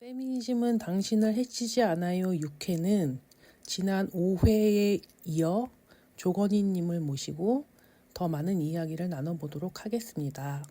페미니즘은 당신을 해치지 않아요 6회는 지난 5회에 이어 조건희님을 모시고 더 많은 이야기를 나눠보도록 하겠습니다.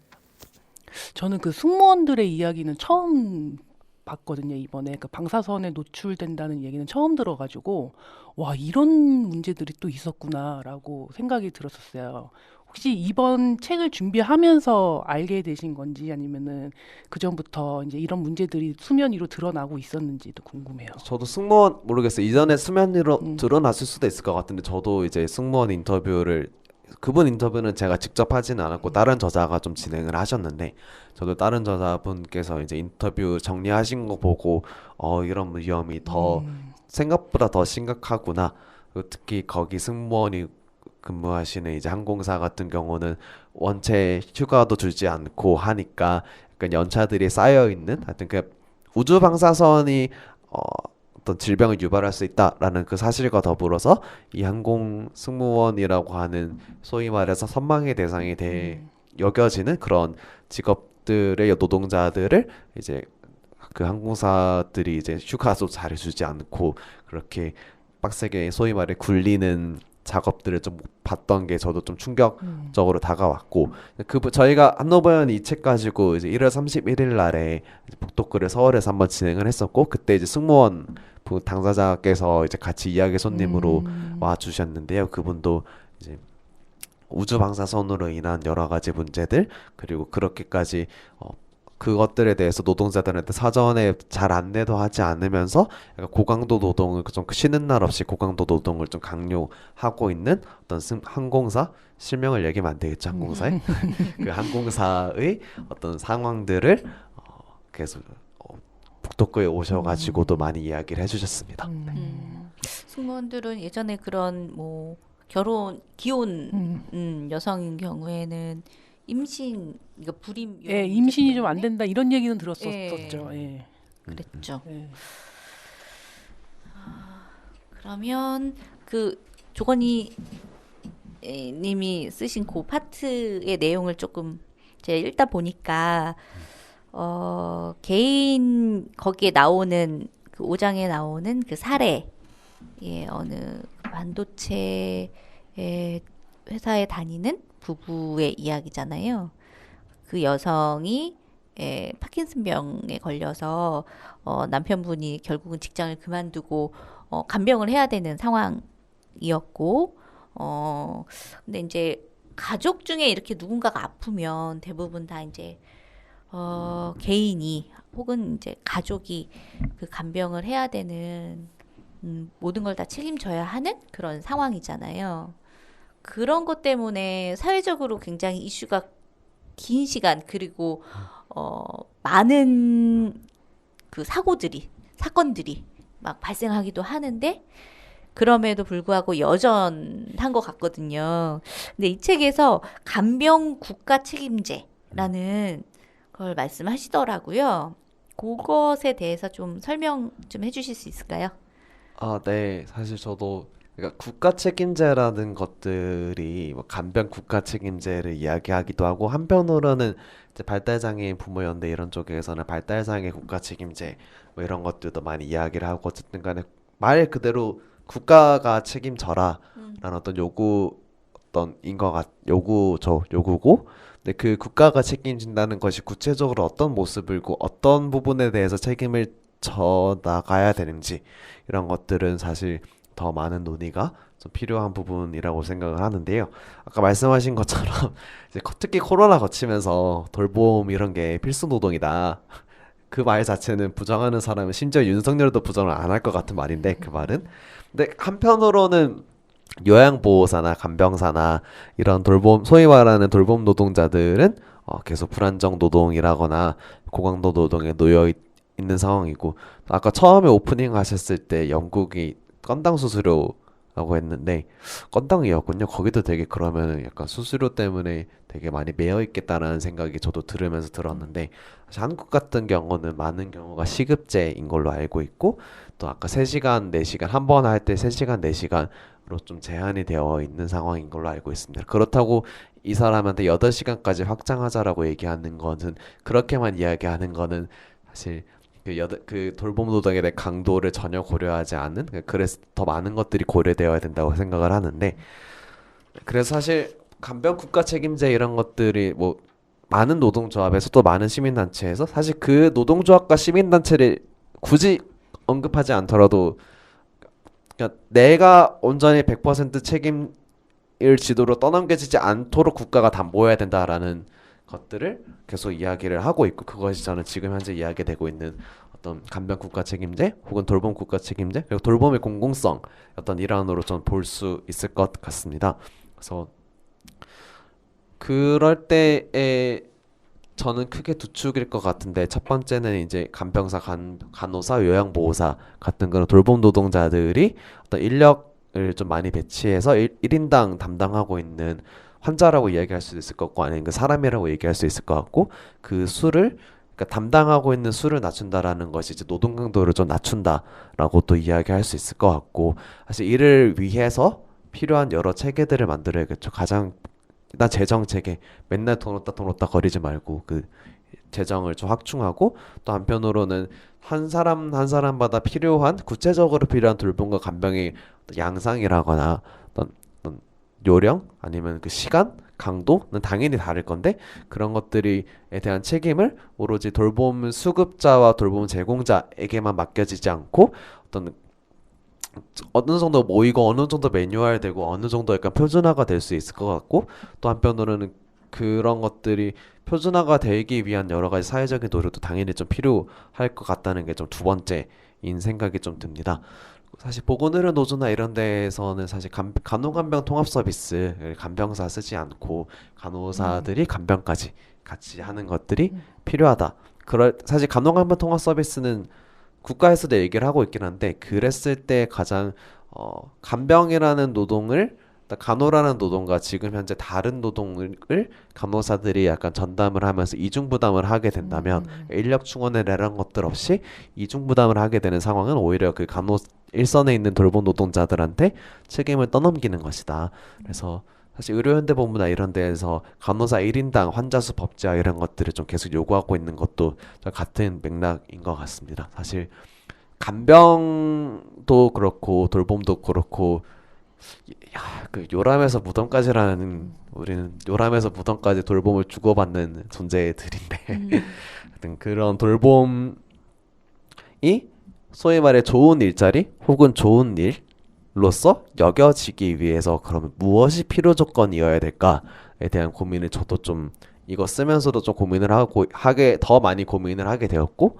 저는 그 승무원들의 이야기는 처음 봤거든요. 이번에 그 방사선에 노출된다는 얘기는 처음 들어가지고 와 이런 문제들이 또 있었구나라고 생각이 들었었어요. 혹시 이번 책을 준비하면서 알게 되신 건지 아니면은 그 전부터 이제 이런 문제들이 수면 위로 드러나고 있었는지도 궁금해요. 저도 승무원 모르겠어요. 이전에 수면 위로 음, 드러났을 수도 있을 것 같은데 저도 이제 승무원 인터뷰를 그분 인터뷰는 제가 직접 하지는 않았고 다른 저자가 좀 진행을 하셨는데 저도 다른 저자분께서 이제 인터뷰 정리하신 거 보고 이런 위험이 더 생각보다 더 심각하구나. 그리고 특히 거기 승무원이 근무하시는 이제 항공사 같은 경우는 원체 휴가도 주지 않고 하니까 약간 연차들이 쌓여 있는 하여튼 그 우주 방사선이 어, 어떤 질병을 유발할 수 있다라는 그 사실과 더불어서 이 항공 승무원이라고 하는 소위 말해서 선망의 대상이 돼 여겨지는 그런 직업들의 노동자들을 이제 그 항공사들이 이제 휴가도 잘해주지 않고 그렇게 빡세게 소위 말해 굴리는 작업들을 좀 봤던 게 저도 좀 충격적으로 다가왔고 저희가 한노버연 이 책 가지고 이제 1월 31일 날에 이제 북토크를 서울에서 한번 진행을 했었고 그때 이제 승무원 당사자께서 이제 같이 이야기 손님으로 와 주셨는데요. 그분도 이제 우주 방사선으로 인한 여러 가지 문제들 그리고 그렇게까지 그것들에 대해서 노동자들한테 사전에 잘 안내도 하지 않으면서 약간 고강도 노동을 좀 쉬는 날 없이 고강도 노동을 좀 강요하고 있는 어떤 항공사 실명을 얘기하면 안 되겠죠 항공사의 그 항공사의 어떤 상황들을 계속 북토크에 오셔가지고도 많이 이야기를 해주셨습니다. 네. 승무원들은 예전에 그런 뭐 결혼 기혼 여성인 경우에는 임신 이거 불임 이런 예, 문제 임신이 좀 안 때문에 된다 이런 얘기는 들었었죠. 예. 예. 그랬죠. 예. 그러면 그 조건희 님이 쓰신 그 파트의 내용을 조금 제가 읽다 보니까 개인 거기에 나오는 그 5장에 나오는 그 사례 어느 반도체 회사에 다니는 부부의 이야기잖아요. 그 여성이 파킨슨병에 걸려서 남편분이 결국은 직장을 그만두고 간병을 해야 되는 상황이었고 근데 이제 가족 중에 이렇게 누군가가 아프면 대부분 다 이제 개인이 혹은 이제 가족이 그 간병을 해야 되는 모든 걸 다 책임져야 하는 그런 상황이잖아요. 그런 것 때문에 사회적으로 굉장히 이슈가 긴 시간 그리고 많은 그 사건들이 막 발생하기도 하는데 그럼에도 불구하고 여전한 것 같거든요. 근데 이 책에서 간병 국가 책임제라는 걸 말씀하시더라고요. 그것에 대해서 좀 설명 좀 해주실 수 있을까요? 네. 사실 저도 그러니까 국가 책임제라는 것들이 뭐 간병 국가 책임제를 이야기하기도 하고 한편으로는 이제 발달장애인 부모연대 이런 쪽에서는 발달장애 국가 책임제 뭐 이런 것들도 많이 이야기를 하고 어쨌든 간에 말 그대로 국가가 책임져라 라는 어떤 요구 어떤 요구고 근데 그 국가가 책임진다는 것이 구체적으로 어떤 모습이고 어떤 부분에 대해서 책임을 져 나가야 되는지 이런 것들은 사실 더 많은 논의가 좀 필요한 부분이라고 생각을 하는데요. 아까 말씀하신 것처럼 이제 특히 코로나 거치면서 돌봄 이런 게 필수 노동이다. 그 말 자체는 부정하는 사람은 심지어 윤석열도 부정을 안 할 것 같은 말인데 그 말은. 근데 한편으로는 요양보호사나 간병사나 이런 돌봄 소위 말하는 돌봄 노동자들은 계속 불안정 노동이라거나 고강도 노동에 있는 상황이고 아까 처음에 오프닝 하셨을 때 영국이 건당 수수료라고 했는데 건당이었군요. 거기도 되게 그러면은 약간 수수료 때문에 되게 많이 매여 있겠다라는 생각이 저도 들으면서 들었는데 사실 한국 같은 경우는 많은 경우가 시급제인 걸로 알고 있고 또 아까 3시간, 4시간 한 번 할 때 3시간, 4시간으로 좀 제한이 되어 있는 상황인 걸로 알고 있습니다. 그렇다고 이 사람한테 8시간까지 확장하자라고 얘기하는 거는 그렇게만 이야기하는 거는 사실 그 돌봄 노동에 대한 강도를 전혀 고려하지 않은 그래서 더 많은 것들이 고려되어야 된다고 생각을 하는데 그래서 사실 간병 국가 책임제 이런 것들이 뭐 많은 노동조합에서 또 많은 시민단체에서 사실 그 노동조합과 시민단체를 굳이 언급하지 않더라도 그러니까 내가 온전히 100% 책임을 지도로 떠넘겨지지 않도록 국가가 담보해야 된다라는 것들을 계속 이야기를 하고 있고 그것이 저는 지금 현재 이야기되고 있는 어떤 간병 국가 책임제 혹은 돌봄 국가 책임제 그리고 돌봄의 공공성 어떤 일환으로 전 볼 수 있을 것 같습니다. 그래서 그럴 때에 저는 크게 두 축일 것 같은데 첫 번째는 이제 간병사, 간호사, 요양보호사 같은 그런 돌봄 노동자들이 어떤 인력을 좀 많이 배치해서 1인당 담당하고 있는 환자라고 이야기할 수 있을 것 같고 아니면 그 사람이라고 얘기할 수 있을 것 같고 그 수를 그러니까 담당하고 있는 수를 낮춘다라는 것이 이제 노동 강도를 좀 낮춘다라고 또 이야기할 수 있을 것 같고 사실 이를 위해서 필요한 여러 체계들을 만들어야겠죠. 가장 일단 재정 체계 맨날 돈 없다 거리지 말고 그 재정을 좀 확충하고 또 한편으로는 한 사람 한 사람마다 필요한 구체적으로 필요한 돌봄과 간병의 양상이라거나 어떤 요령 아니면 그 시간 강도는 당연히 다를 건데 그런 것들에 대한 책임을 오로지 돌봄 수급자와 돌봄 제공자에게만 맡겨지지 않고 어떤 어느 정도 모이고 어느 정도 매뉴얼되고 어느 정도 약간 표준화가 될 수 있을 것 같고 또 한편으로는 그런 것들이 표준화가 되기 위한 여러 가지 사회적인 노력도 당연히 좀 필요할 것 같다는 게 좀 두 번째인 생각이 좀 듭니다. 사실 보건의료 노조나 이런 데에서는 사실 간호간병 통합 서비스 간병사 쓰지 않고 간호사들이 간병까지 같이 하는 것들이 필요하다. 사실 간호간병 통합 서비스는 국가에서도 얘기를 하고 있긴 한데 그랬을 때 가장 간병이라는 노동을 간호라는 노동과 지금 현재 다른 노동을 간호사들이 약간 전담을 하면서 이중 부담을 하게 된다면 인력 충원이나 이런 것들 없이 이중 부담을 하게 되는 상황은 오히려 그 간호 일선에 있는 돌봄 노동자들한테 책임을 떠넘기는 것이다. 그래서 사실 의료현대본부나 이런 데에서 간호사 1인당 환자 수 법제화 이런 것들을 좀 계속 요구하고 있는 것도 같은 맥락인 것 같습니다. 사실 간병도 그렇고 돌봄도 그렇고 그 요람에서 무덤까지라는 우리는 요람에서 무덤까지 돌봄을 주고받는 존재들인데 하여튼 그런 돌봄이 소위 말해 좋은 일자리 혹은 좋은 일로서 여겨지기 위해서 그러면 무엇이 필요 조건이어야 될까에 대한 고민을 저도 좀 이거 쓰면서도 좀 고민을 하게 더 많이 고민을 하게 되었고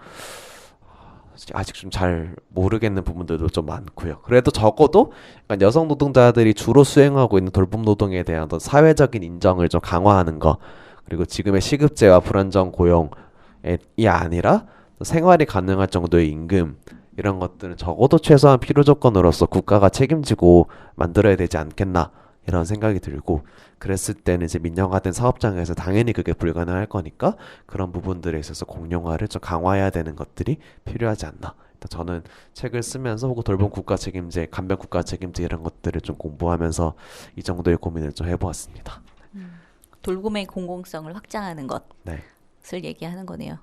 아직 좀 잘 모르겠는 부분들도 좀 많고요. 그래도 적어도 약간 여성 노동자들이 주로 수행하고 있는 돌봄 노동에 대한 어떤 사회적인 인정을 좀 강화하는 거 그리고 지금의 시급제와 불안정 고용이 아니라 생활이 가능할 정도의 임금 이런 것들은 적어도 최소한 필요 조건으로서 국가가 책임지고 만들어야 되지 않겠나 이런 생각이 들고 그랬을 때는 이제 민영화된 사업장에서 당연히 그게 불가능할 거니까 그런 부분들에 있어서 공룡화를 좀 강화해야 되는 것들이 필요하지 않나. 저는 책을 쓰면서 혹은 돌봄 국가 책임제, 간병 국가 책임제 이런 것들을 좀 공부하면서 이 정도의 고민을 좀 해보았습니다. 돌봄의 공공성을 확장하는 것을 네. 얘기하는 거네요.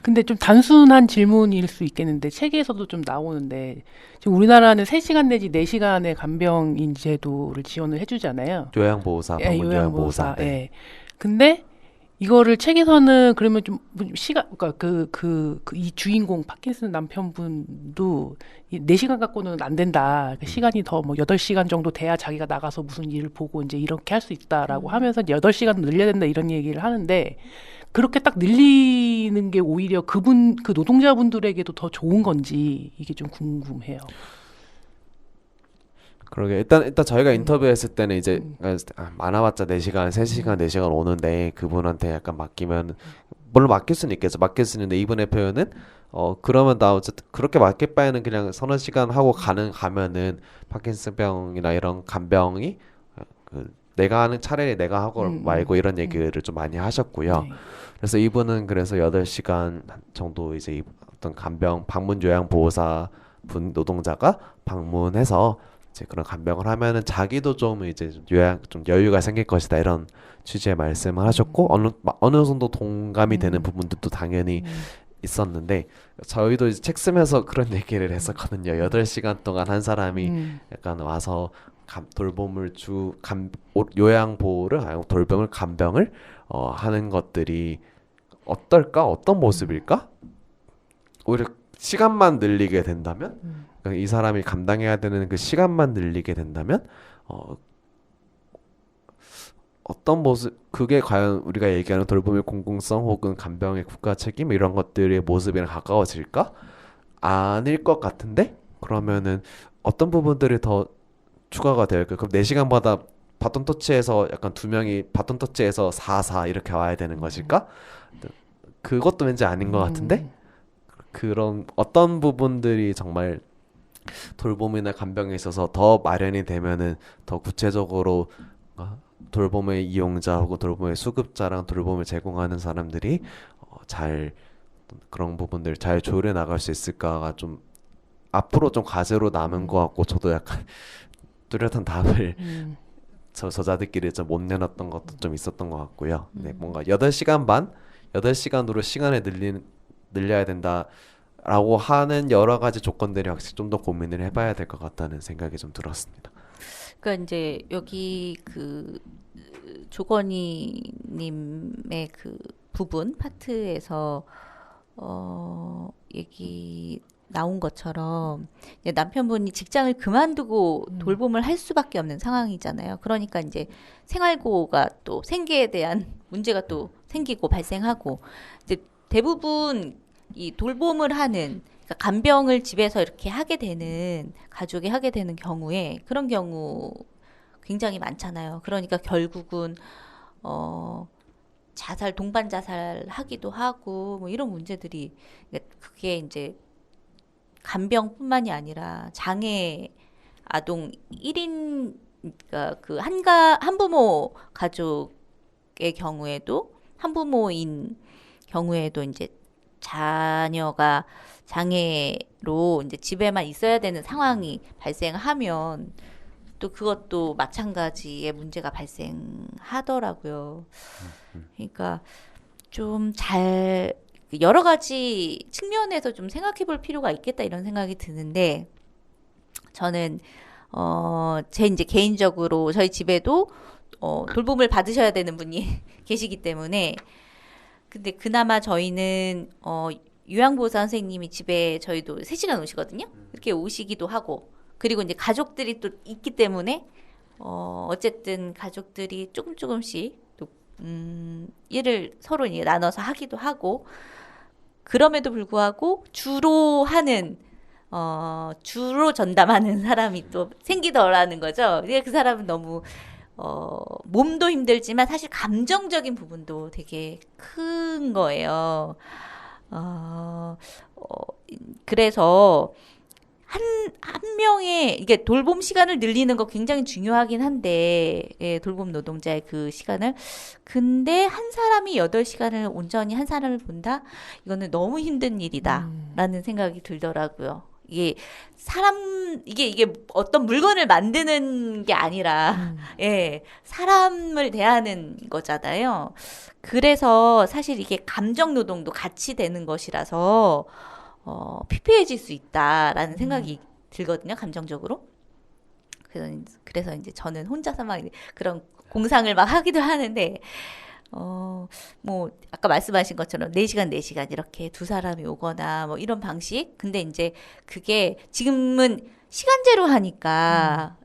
근데 좀 단순한 질문일 수 있겠는데 책에서도 좀 나오는데 지금 우리나라는 3시간 내지 4시간의 간병인 제도를 지원을 해주잖아요. 요양보호사, 예, 방문 요양보호사. 네. 예. 근데 이거를 책에서는 그러면 좀 시간 그러니까 이 주인공 파킨슨 남편분도 4시간 갖고는 안 된다. 시간이 더 뭐 8시간 정도 돼야 자기가 나가서 무슨 일을 보고 이제 이렇게 할 수 있다라고 하면서 8시간 늘려야 된다 이런 얘기를 하는데 그렇게 딱 늘리는 게 오히려 그 노동자분들에게도 더 좋은 건지 이게 좀 궁금해요. 그러게 일단 저희가 인터뷰했을 때는 이제 많아봤자 4시간, 3시간, 4시간 오는데 그분한테 약간 맡기면 물론 맡길 수는 있겠죠. 맡길 수 있는데 이분의 표현은 그러면 나 어쨌든 그렇게 맡길 바에는 그냥 서너 시간 하고 가면은 파킨슨병이나 이런 간병이 내가 하는 차라리 내가 하고 말고 이런 얘기를 좀 많이 하셨고요. 네. 그래서 이분은 그래서 8시간 정도 이제 어떤 간병 방문 요양 보호사 분 노동자가 방문해서 이제 그런 간병을 하면은 자기도 좀 이제 요양 좀 여유가 생길 것이다 이런 취지의 말씀을 하셨고 어느 정도 동감이 되는 부분들도 당연히 있었는데 저희도 이제 책 쓰면서 그런 얘기를 했었거든요. 8시간 동안 한 사람이 약간 와서 돌봄을 요양보호를 아니고 돌봄을 간병을 하는 것들이 어떨까? 어떤 모습일까? 오히려 시간만 늘리게 된다면 그러니까 이 사람이 감당해야 되는 그 시간만 늘리게 된다면 어떤 모습 그게 과연 우리가 얘기하는 돌봄의 공공성 혹은 간병의 국가 책임 이런 것들의 모습이랑 가까워질까? 아닐 것 같은데? 그러면은 어떤 부분들이 더 추가가 될까? 그럼 4시간마다 바톤 터치에서 약간 두 명이 바톤 터치에서 4 이렇게 와야 되는 것일까? 그것도 왠지 아닌 것 같은데? 그런 어떤 부분들이 정말 돌봄이나 간병에 있어서 더 마련이 되면은 더 구체적으로 돌봄의 이용자 혹은 돌봄의 수급자랑 돌봄을 제공하는 사람들이 잘 그런 부분들 잘 조율해 나갈 수 있을까가 좀 앞으로 좀 과제로 남은 것 같고 저도 약간 뚜렷한 답을 저자들끼리 좀 못 내놨던 것도 좀 있었던 것 같고요. 네, 뭔가 8시간으로 시간을 늘려야 된다라고 하는 여러 가지 조건들이 확실히 좀 더 고민을 해봐야 될 것 같다는 생각이 좀 들었습니다. 그러니까 이제 여기 그 조건희님의 그 부분 파트에서 얘기 나온 것처럼 이제 남편분이 직장을 그만두고 돌봄을 할 수밖에 없는 상황이잖아요. 그러니까 이제 생활고가 또 생계에 대한 문제가 또 생기고 발생하고 이제 대부분 이 돌봄을 하는 그러니까 간병을 집에서 이렇게 하게 되는 가족이 하게 되는 경우에 그런 경우 굉장히 많잖아요. 그러니까 결국은 동반 자살 하기도 하고 뭐 이런 문제들이 그게 이제 간병뿐만이 아니라 장애 아동 1인 그러니까 그 한부모 가족의 경우에도 한부모인 경우에도 이제 자녀가 장애로 이제 집에만 있어야 되는 상황이 발생하면 또 그것도 마찬가지의 문제가 발생하더라고요. 그러니까 좀 여러 가지 측면에서 좀 생각해 볼 필요가 있겠다 이런 생각이 드는데 저는 제 이제 개인적으로 저희 집에도 돌봄을 받으셔야 되는 분이 계시기 때문에 근데 그나마 저희는 요양보호사 선생님이 집에 저희도 3시간 오시거든요. 이렇게 오시기도 하고 그리고 이제 가족들이 또 있기 때문에 어쨌든 가족들이 조금씩 또 일을 서로 이제 나눠서 하기도 하고 그럼에도 불구하고 주로 전담하는 사람이 또 생기더라는 거죠. 그 사람은 너무 몸도 힘들지만 사실 감정적인 부분도 되게 큰 거예요. 그래서 한 명의 이게 돌봄 시간을 늘리는 거 굉장히 중요하긴 한데 돌봄 노동자의 그 시간을 근데 한 사람이 8시간을 온전히 한 사람을 본다? 이거는 너무 힘든 일이다라는 생각이 들더라고요. 이게 이게 어떤 물건을 만드는 게 아니라 사람을 대하는 거잖아요. 그래서 사실 이게 감정 노동도 같이 되는 것이라서 피폐해질 수 있다라는 생각이 들거든요, 감정적으로. 그래서 이제 저는 혼자서 막 그런 공상을 막 하기도 하는데, 뭐, 아까 말씀하신 것처럼 4시간 이렇게 두 사람이 오거나 뭐 이런 방식. 근데 이제 그게 지금은 시간제로 하니까,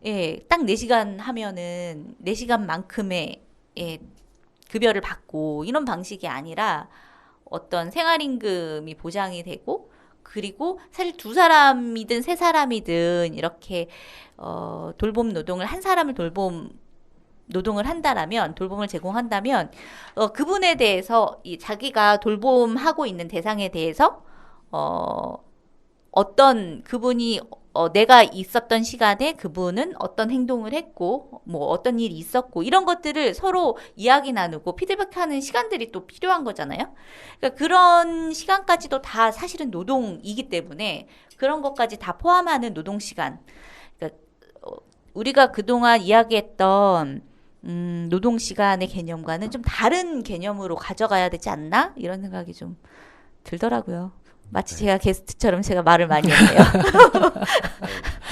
딱 4시간 하면은 4시간만큼의, 급여를 받고 이런 방식이 아니라 어떤 생활임금이 보장이 되고 그리고 사실 2사람이든 3사람이든 이렇게 돌봄 노동을 한 사람을 노동을 한다라면 돌봄을 제공한다면 그분에 대해서 자기가 돌봄하고 있는 대상에 대해서 어떤 그분이 내가 있었던 시간에 그분은 어떤 행동을 했고 뭐 어떤 일이 있었고 이런 것들을 서로 이야기 나누고 피드백하는 시간들이 또 필요한 거잖아요. 그러니까 그런 시간까지도 다 사실은 노동이기 때문에 그런 것까지 다 포함하는 노동 시간. 그러니까 우리가 그동안 이야기했던 노동 시간의 개념과는 좀 다른 개념으로 가져가야 되지 않나? 이런 생각이 좀 들더라고요. 마치 네. 제가 게스트처럼 제가 말을 많이 했네요.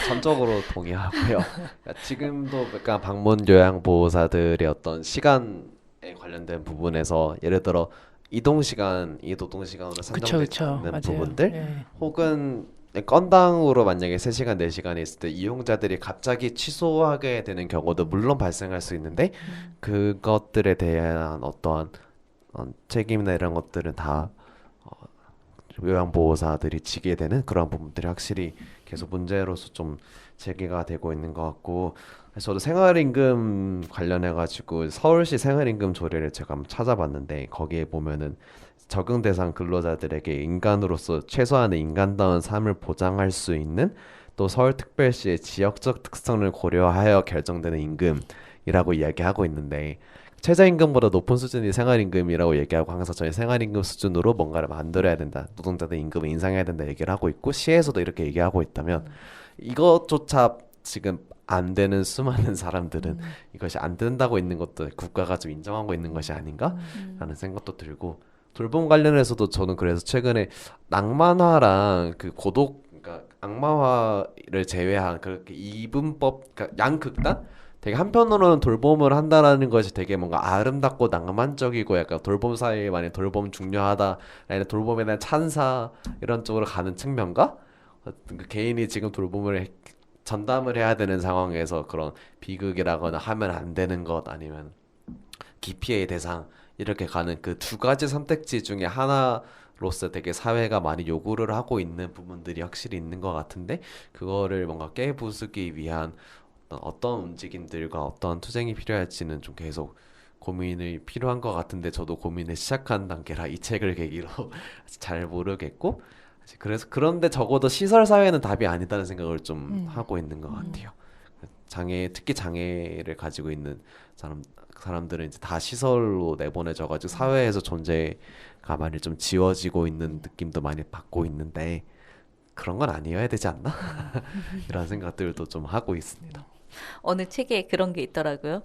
전적으로 동의하고요. 그러니까 지금도 약간 방문 요양보호사들의 어떤 시간에 관련된 부분에서 예를 들어 이동 시간, 이노동 시간으로 그쵸, 산정되지 그쵸. 않는 맞아요. 부분들 예. 혹은 건당으로 만약에 3시간, 4시간에 있을 때 이용자들이 갑자기 취소하게 되는 경우도 물론 발생할 수 있는데 그것들에 대한 어떠한 책임이나 이런 것들은 다 요양보호사들이 지게 되는 그런 부분들이 확실히 계속 문제로서 좀 제기가 되고 있는 것 같고 그래서 저도 생활임금 관련해 가지고 서울시 생활임금 조례를 제가 한번 찾아봤는데 거기에 보면은 적용 대상 근로자들에게 인간으로서 최소한의 인간다운 삶을 보장할 수 있는 또 서울특별시의 지역적 특성을 고려하여 결정되는 임금이라고 이야기하고 있는데 최저임금보다 높은 수준이 생활임금이라고 얘기하고 항상 저희 생활임금 수준으로 뭔가를 만들어야 된다. 노동자들 임금을 인상해야 된다 얘기를 하고 있고 시에서도 이렇게 얘기하고 있다면 이것조차 지금 안 되는 수많은 사람들은 이것이 안 된다고 있는 것도 국가가 좀 인정하고 있는 것이 아닌가라는 생각도 들고 돌봄 관련해서도 저는 그래서 최근에 낭만화랑 그 고독 그러니까 악마화를 제외한 그렇게 이분법 그러니까 양극단 되게 한편으로는 돌봄을 한다라는 것이 되게 뭔가 아름답고 낭만적이고 약간 돌봄 사회에 만약 돌봄 중요하다 아니면 돌봄에 대한 찬사 이런 쪽으로 가는 측면과 어떤 그 개인이 지금 돌봄을 전담을 해야 되는 상황에서 그런 비극이라거나 하면 안 되는 것 아니면 기피의 대상 이렇게 가는 그 두 가지 선택지 중에 하나로서 되게 사회가 많이 요구를 하고 있는 부분들이 확실히 있는 것 같은데 그거를 뭔가 깨부수기 위한 어떤 움직임들과 어떤 투쟁이 필요할지는 좀 계속 고민이 필요한 것 같은데 저도 고민을 시작한 단계라 이 책을 계기로 잘 모르겠고 그래서 그런데 적어도 시설 사회는 답이 아니다는 생각을 좀 하고 있는 것 같아요. 특히 장애를 가지고 있는 사람들은 이제 다 시설로 내보내져가지고 사회에서 존재가 많이 좀 지워지고 있는 느낌도 많이 받고 있는데 그런 건 아니어야 되지 않나? 이런 생각들도 좀 하고 있습니다. 어느 책에 그런 게 있더라고요.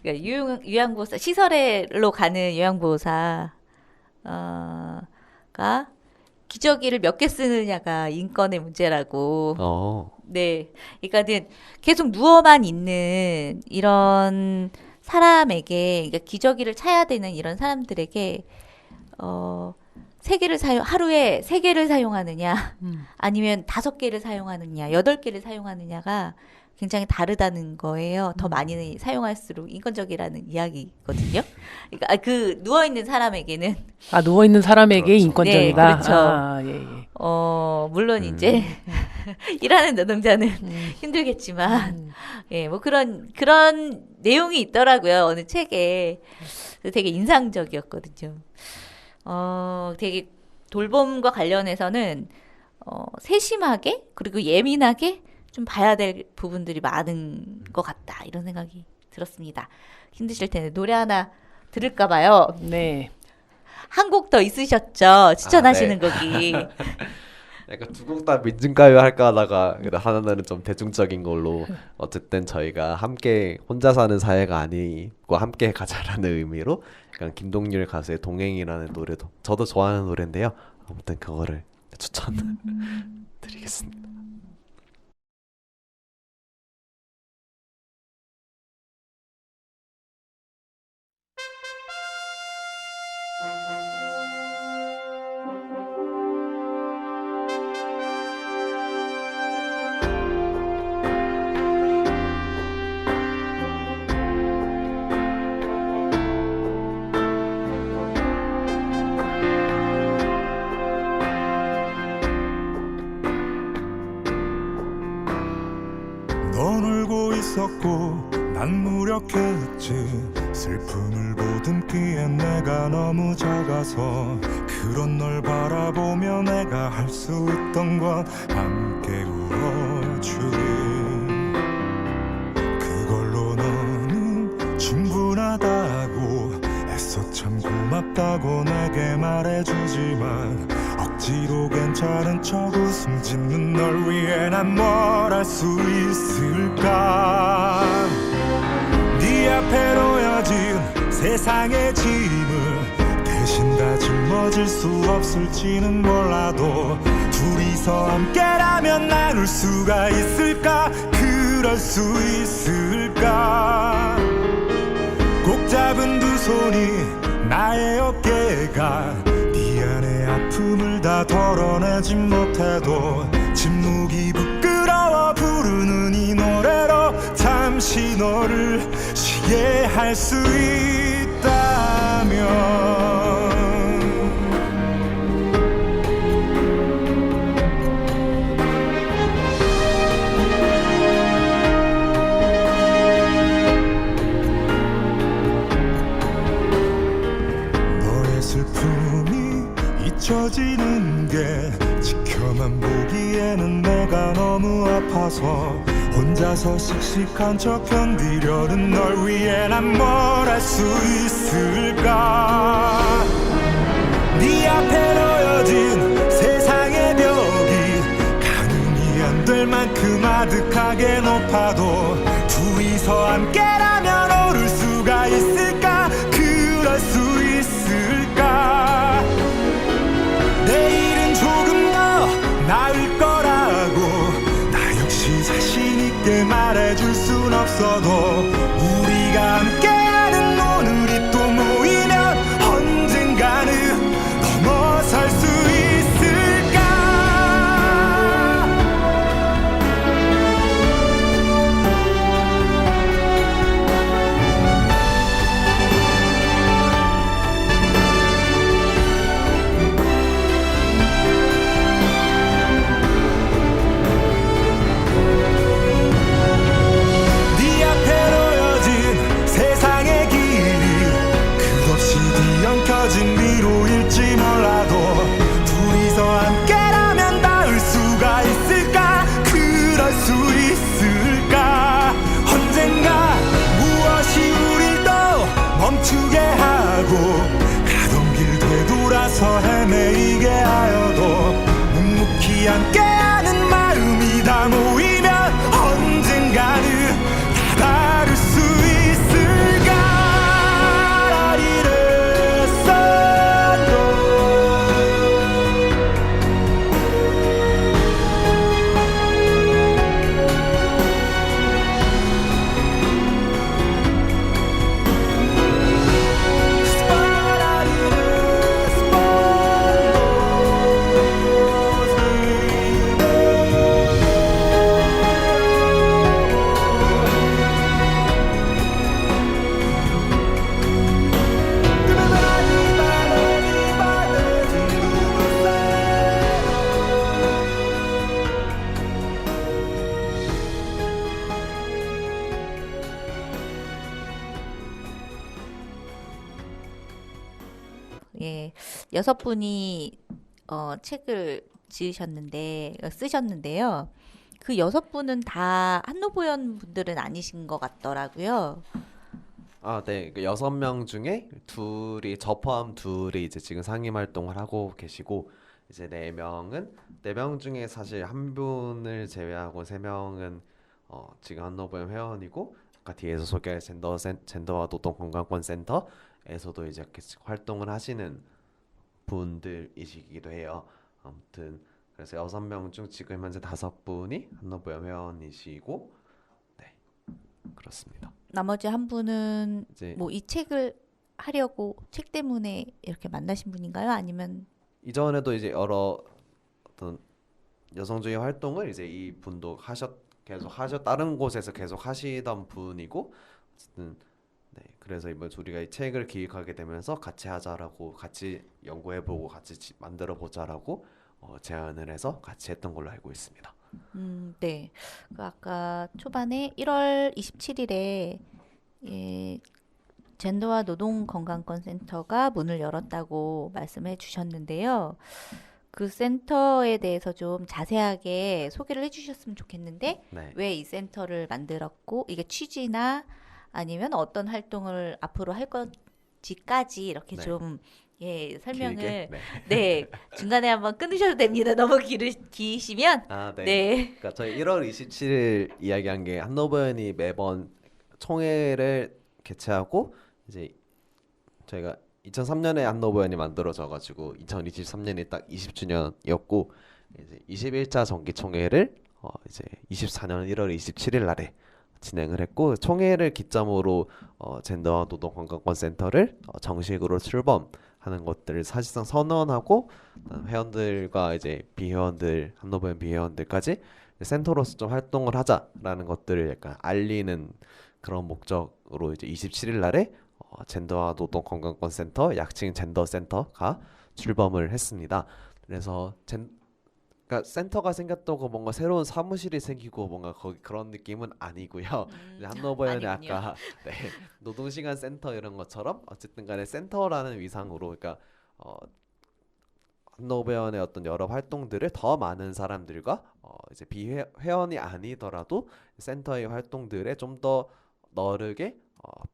그러니까 요양보호사 시설로 가는 요양보호사가 기저귀를 몇 개 쓰느냐가 인권의 문제라고. 네, 그러니까는 계속 누워만 있는 이런 사람에게, 그러니까 기저귀를 차야 되는 이런 사람들에게 하루에 3개를 사용하느냐, 아니면 5개를 사용하느냐, 8개를 사용하느냐가 굉장히 다르다는 거예요. 더 많이 사용할수록 인권적이라는 이야기거든요. 그러니까 그 누워 있는 사람에게는 누워 있는 사람에게 그렇죠. 인권적이다. 네, 그렇죠. 예, 예. 물론 이제 일하는 노동자는 힘들겠지만, 예, 뭐 그런 내용이 있더라고요. 어느 책에. 되게 인상적이었거든요. 되게 돌봄과 관련해서는 세심하게 그리고 예민하게 좀 봐야 될 부분들이 많은 것 같다. 이런 생각이 들었습니다. 힘드실 텐데 노래 하나 들을까 봐요. 네. 한 곡 더 있으셨죠? 추천하시는 네. 곡이. 약간 두 곡 다 민중가요 할까 하다가 하나는 좀 대중적인 걸로 어쨌든 저희가 함께 혼자 사는 사회가 아니고 함께 가자라는 의미로 약간 김동률 가수의 동행이라는 노래도 저도 좋아하는 노래인데요. 아무튼 그거를 추천드리겠습니다. 넌 울고 있었고 난 무력했지 슬픔을 보듬기에 내가 너무 작아서 그런 널 바라보며 내가 할 수 있던 건 함께 울어주기 그걸로 너는 충분하다고 애써 참 고맙다고 내게 말해주지만 억지로 괜찮은 척 웃음 짓는 널 위해 난 뭘 할 수 있을까 네 앞에 놓여진 세상의 짐을 대신 다 짊어 이루어질 수 없을지는 몰라도 둘이서 함께라면 나눌 수가 있을까? 그럴 수 있을까? 꼭 잡은 두 손이 나의 어깨가 네 안의 아픔을 다 덜어내진 못해도 침묵이 부끄러워 부르는 이 노래로 잠시 너를 쉬게 할 수 있다면 너의 슬픔이 잊혀지는 게 지켜만 보기에는 내가 너무 아파서 혼자서 씩씩한 척 견디려는 널 위해 난 뭘 할 수 있을까? 네 앞에 놓여진 세상의 벽이 가늠이 안 될 만큼 아득하게 높아도 둘이서 함께라면 오를 수가 있을까? 그럴 수 있을까? 내일은 조금 더 나을 거라고 나 역시 자신 있게 말해줄 순 없어도 우리가 함께하는 오늘이 또 모이면 언젠가는 넘어설 수 있을까? 네 앞에 놓여진 세상의 길이 끝없이 뒤엉켜진 미로일지 몰라도 둘이서 함께라면 닿을 수가 있을까? 그럴 수 있을까? 언젠가 무엇이 우릴 또 멈추게 하고 가던 길 되돌아서 헤매이게 하여도 묵묵히 함께하는 마음이 다 모이면 언젠가는 다 다를 수 있을까? 날 이랬어도 예, 6분이 책을 쓰셨는데요. 그 6분은 다 한노보연 분들은 아니신 것 같더라고요. 아, 네. 그 6명 중에 둘이 저 포함 둘이 이제 지금 상임 활동을 하고 계시고 이제 4명 중에 사실 한 분을 제외하고 3명은 지금 한노보연 회원이고 아까 뒤에서 소개할 젠더와 노동 건강권 센터에서도 이제 이렇게 활동을 하시는 분들이시기도 해요. 아무튼 그래서 6명 중 지금 현재 5분이 한노보연 회원이시고 네. 그렇습니다. 나머지 한 분은 이제 뭐 이 책을 하려고 책 때문에 이렇게 만나신 분인가요? 아니면 이전에도 이제 여러 어떤 여성주의 활동을 이제 이 분도 다른 곳에서 계속 하시던 분이고 어쨌든 네 그래서 이번 우리가 이 책을 기획하게 되면서 같이 하자라고 같이 연구해보고 같이 만들어 보자라고 제안을 해서 같이 했던 걸로 알고 있습니다. 네. 그 아까 초반에 1월 27일에 예, 젠더와 노동건강권 센터가 문을 열었다고 말씀해 주셨는데요. 그 센터에 대해서 좀 자세하게 소개를 해주셨으면 좋겠는데 네. 왜 이 센터를 만들었고 이게 취지나 아니면 어떤 활동을 앞으로 할 건지까지 이렇게 네. 좀 설명을 길게? 네. 네 중간에 한번 끊으셔도 됩니다. 너무 기시면 아, 네. 네. 그러니까 저희 1월 27일 이야기한 게 한노보연이 매번 총회를 개최하고 이제 저희가 2003년에 한노버연이 만들어져가지고 2023년이 딱 20주년이었고 이제 21차 정기총회를 이제 24년 1월 27일 날에 진행을 했고 총회를 기점으로 젠더와 노동건강권 센터를 정식으로 출범하는 것들을 사실상 선언하고 회원들과 이제 비회원들 한노버연 비회원들까지 센터로서 좀 활동을 하자라는 것들을 약간 알리는 그런 목적으로 이제 27일 날에 젠더와 노동건강권 센터 약칭 젠더 센터가 출범을 했습니다. 그래서 그러니까 센터가 생겼다고 뭔가 새로운 사무실이 생기고 뭔가 거기 그런 느낌은 아니고요. 이제 한노버연의 아니군요. 아까 네, 노동시간 센터 이런 것처럼 어쨌든 간에 센터라는 위상으로 그러니까 한노버연의 어떤 여러 활동들을 더 많은 사람들과 이제 비회원이 아니더라도 센터의 활동들에 좀 더 너르게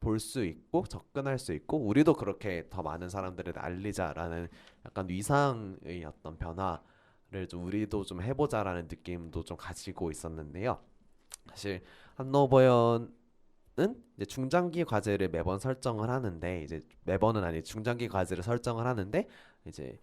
볼 수 있고 접근할 수 있고 우리도 그렇게 더 많은 사람들에게 알리자라는 약간 위상의 어떤 변화를 좀 우리도 좀 해보자라는 느낌도 좀 가지고 있었는데요. 사실 한노버연은 이제 중장기 과제를 매번 설정을 하는데 이제 매번은 아니 중장기 과제를 설정을 하는데 이제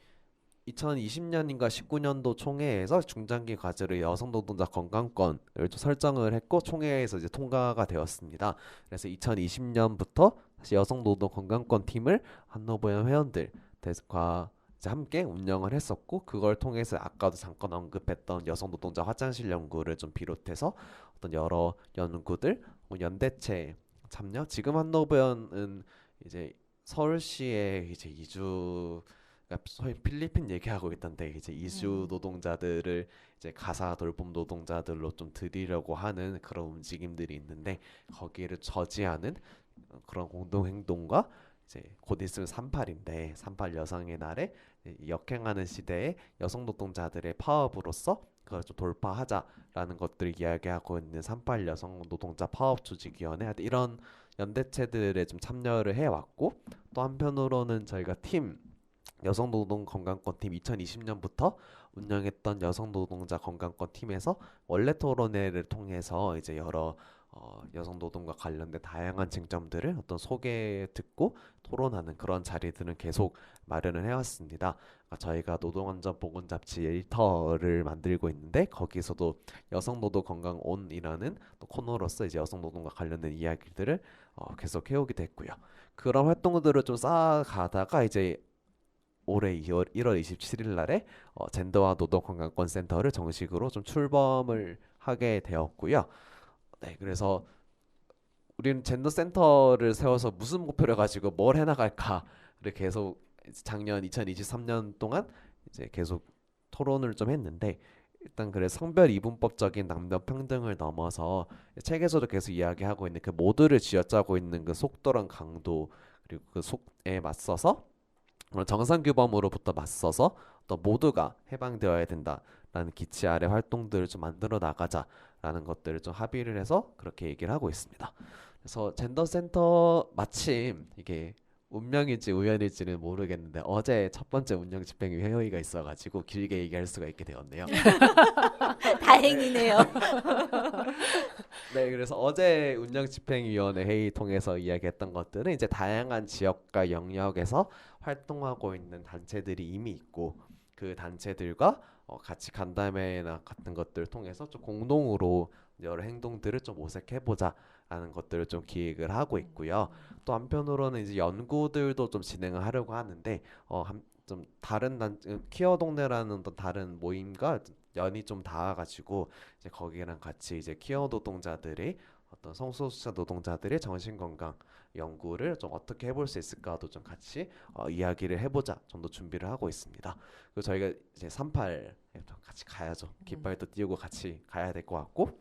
2020년인가 19년도 총회에서 중장기 과제로 여성 노동자 건강권을 좀 설정을 했고 총회에서 이제 통과가 되었습니다. 그래서 2020년부터 다시 여성 노동 건강권 팀을 한노버연 회원들과 이제 함께 운영을 했었고 그걸 통해서 아까도 잠깐 언급했던 여성 노동자 화장실 연구를 좀 비롯해서 어떤 여러 연구들 연대체 참여 지금 한노버연은 이제 서울시에 이제 이주 그러니까 소위 필리핀 얘기하고 있던데 이제 이주 노동자들을 이제 가사 돌봄 노동자들로 좀 들이려고 하는 그런 움직임들이 있는데 거기를 저지하는 그런 공동 행동과 이제 곧 있으면 38인데 38 여성의 날에 역행하는 시대에 여성 노동자들의 파업으로서 그걸 좀 돌파하자라는 것들을 이야기하고 있는 38 여성 노동자 파업 조직위원회 이런 연대체들에 좀 참여를 해왔고 또 한편으로는 저희가 팀 여성 노동 건강권 팀 2020년부터 운영했던 여성 노동자 건강권 팀에서 원래 토론회를 통해서 이제 여러 여성 노동과 관련된 다양한 쟁점들을 어떤 소개 듣고 토론하는 그런 자리들은 계속 마련을 해왔습니다. 저희가 노동안전보건 잡지 에디터를 만들고 있는데 거기서도 여성 노동 건강 온이라는 또 코너로서 이제 여성 노동과 관련된 이야기들을 계속 해오게 됐고요. 그런 활동들을 좀 쌓아가다가 이제 올해 1월 27일 날에 젠더와 노동 건강권 센터를 정식으로 좀 출범을 하게 되었고요. 네, 그래서 우리는 젠더 센터를 세워서 무슨 목표를 가지고 뭘 해나갈까를 계속 작년 2023년 동안 이제 계속 토론을 좀 했는데 일단 그래 성별 이분법적인 남녀 평등을 넘어서 책에서도 계속 이야기하고 있는 그 모두를 쥐어짜고 있는 그 속도랑 강도 그리고 그 속에 맞서서 정상 규범으로부터 맞서서 또 모두가 해방되어야 된다라는 기치 아래 활동들을 좀 만들어 나가자라는 것들을 좀 합의를 해서 그렇게 얘기를 하고 있습니다. 그래서 젠더 센터 마침 이게 운명일지 우연일지는 모르겠는데 어제 첫 번째 운영 집행 회의가 있어가지고 길게 얘기할 수가 있게 되었네요. 다행이네요. 네, 그래서 어제 운영집행위원회 회의 통해서 이야기했던 것들은 이제 다양한 지역과 영역에서 활동하고 있는 단체들이 이미 있고 그 단체들과 같이 간담회나 같은 것들을 통해서 좀 공동으로 여러 행동들을 좀 모색해보자라는 것들을 좀 기획을 하고 있고요. 또 한편으로는 이제 연구들도 좀 진행을 하려고 하는데 좀 다른 키어 동네라는 또 다른 모임과 연이 좀 닿아가지고 이제 거기랑 같이 이제 키어 노동자들의 어떤 성소수자 노동자들의 정신건강 연구를 좀 어떻게 해볼 수 있을까도 좀 같이 이야기를 해보자 정도 준비를 하고 있습니다. 그리고 저희가 이제 38에 같이 가야죠. 깃발도 띄우고 같이 가야 될 것 같고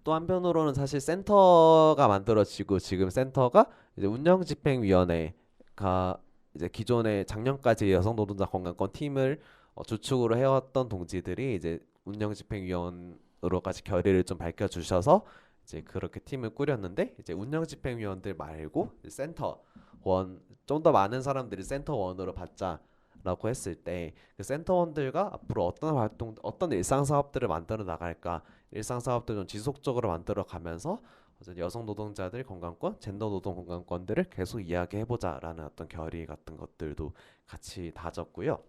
또 한편으로는 사실 센터가 만들어지고 지금 센터가 이제 운영집행위원회가 이제 기존에 작년까지 여성 노동자 건강권 팀을 주축으로 해왔던 동지들이 이제 운영집행위원으로까지 결의를 좀 밝혀주셔서 이제 그렇게 팀을 꾸렸는데 이제 운영집행위원들 말고 센터원 좀 더 많은 사람들이 센터원으로 받자라고 했을 때 그 센터원들과 앞으로 어떤 활동, 어떤 일상 사업들을 만들어 나갈까, 일상 사업들 좀 지속적으로 만들어 가면서 어쨌든 여성 노동자들 건강권, 젠더 노동 건강권들을 계속 이야기해보자라는 어떤 결의 같은 것들도 같이 다졌고요.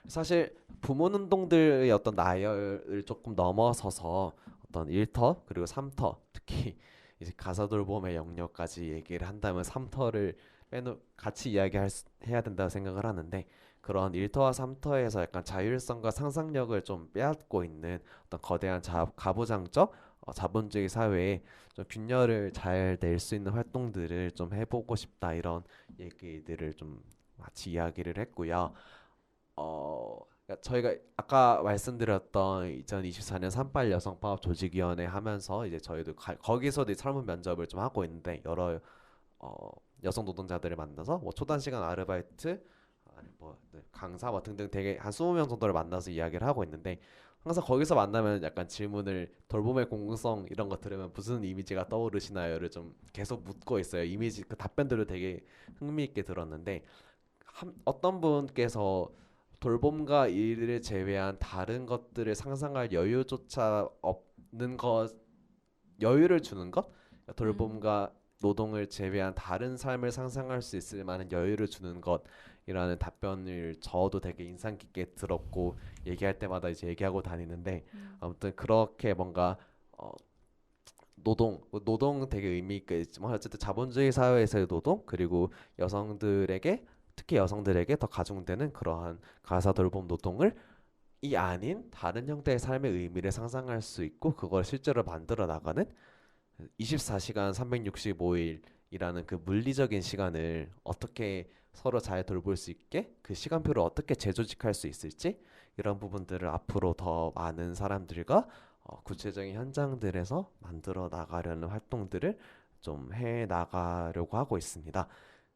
사실 부문운동들의 어떤 나열을 조금 넘어서서 어떤 1터 그리고 3터 특히 이제 가사돌봄의 영역까지 얘기를 한다면 3터를 같이 해야 된다고 생각을 하는데 그런 1터와 3터에서 약간 자율성과 상상력을 좀 빼앗고 있는 어떤 거대한 가부장적 자본주의 사회에 좀 균열을 잘 낼 수 있는 활동들을 좀 해보고 싶다 이런 얘기들을 좀 같이 이야기를 했고요. 그러니까 저희가 아까 말씀드렸던 2024년 38 여성파업 조직위원회 하면서 이제 저희도 거기서도 설문 면접을 좀 하고 있는데 여러 여성 노동자들을 만나서 뭐 초단 시간 아르바이트 아니 강사 등등 되게 한 20명 정도를 만나서 이야기를 하고 있는데 항상 거기서 만나면 약간 질문을 돌봄의 공공성 이런 거 들으면 무슨 이미지가 떠오르시나요를 좀 계속 묻고 있어요. 이미지 그 답변들을 되게 흥미있게 들었는데 어떤 분께서 돌봄과 일을 제외한 다른 것들을 상상할 여유조차 없는 것, 여유를 주는 것, 돌봄과 노동을 제외한 다른 삶을 상상할 수 있을 만한 여유를 주는 것이라는 답변을 저도 되게 인상 깊게 들었고 얘기할 때마다 이제 얘기하고 다니는데 아무튼 그렇게 뭔가 노동 되게 의미 있게 있지만 어쨌든 자본주의 사회에서의 노동 그리고 특히 여성들에게 더 가중되는 그러한 가사 돌봄 노동을 이 아닌 다른 형태의 삶의 의미를 상상할 수 있고 그걸 실제로 만들어 나가는 24시간 365일이라는 그 물리적인 시간을 어떻게 서로 잘 돌볼 수 있게 그 시간표를 어떻게 재조직할 수 있을지 이런 부분들을 앞으로 더 많은 사람들과 구체적인 현장들에서 만들어 나가려는 활동들을 좀 해 나가려고 하고 있습니다.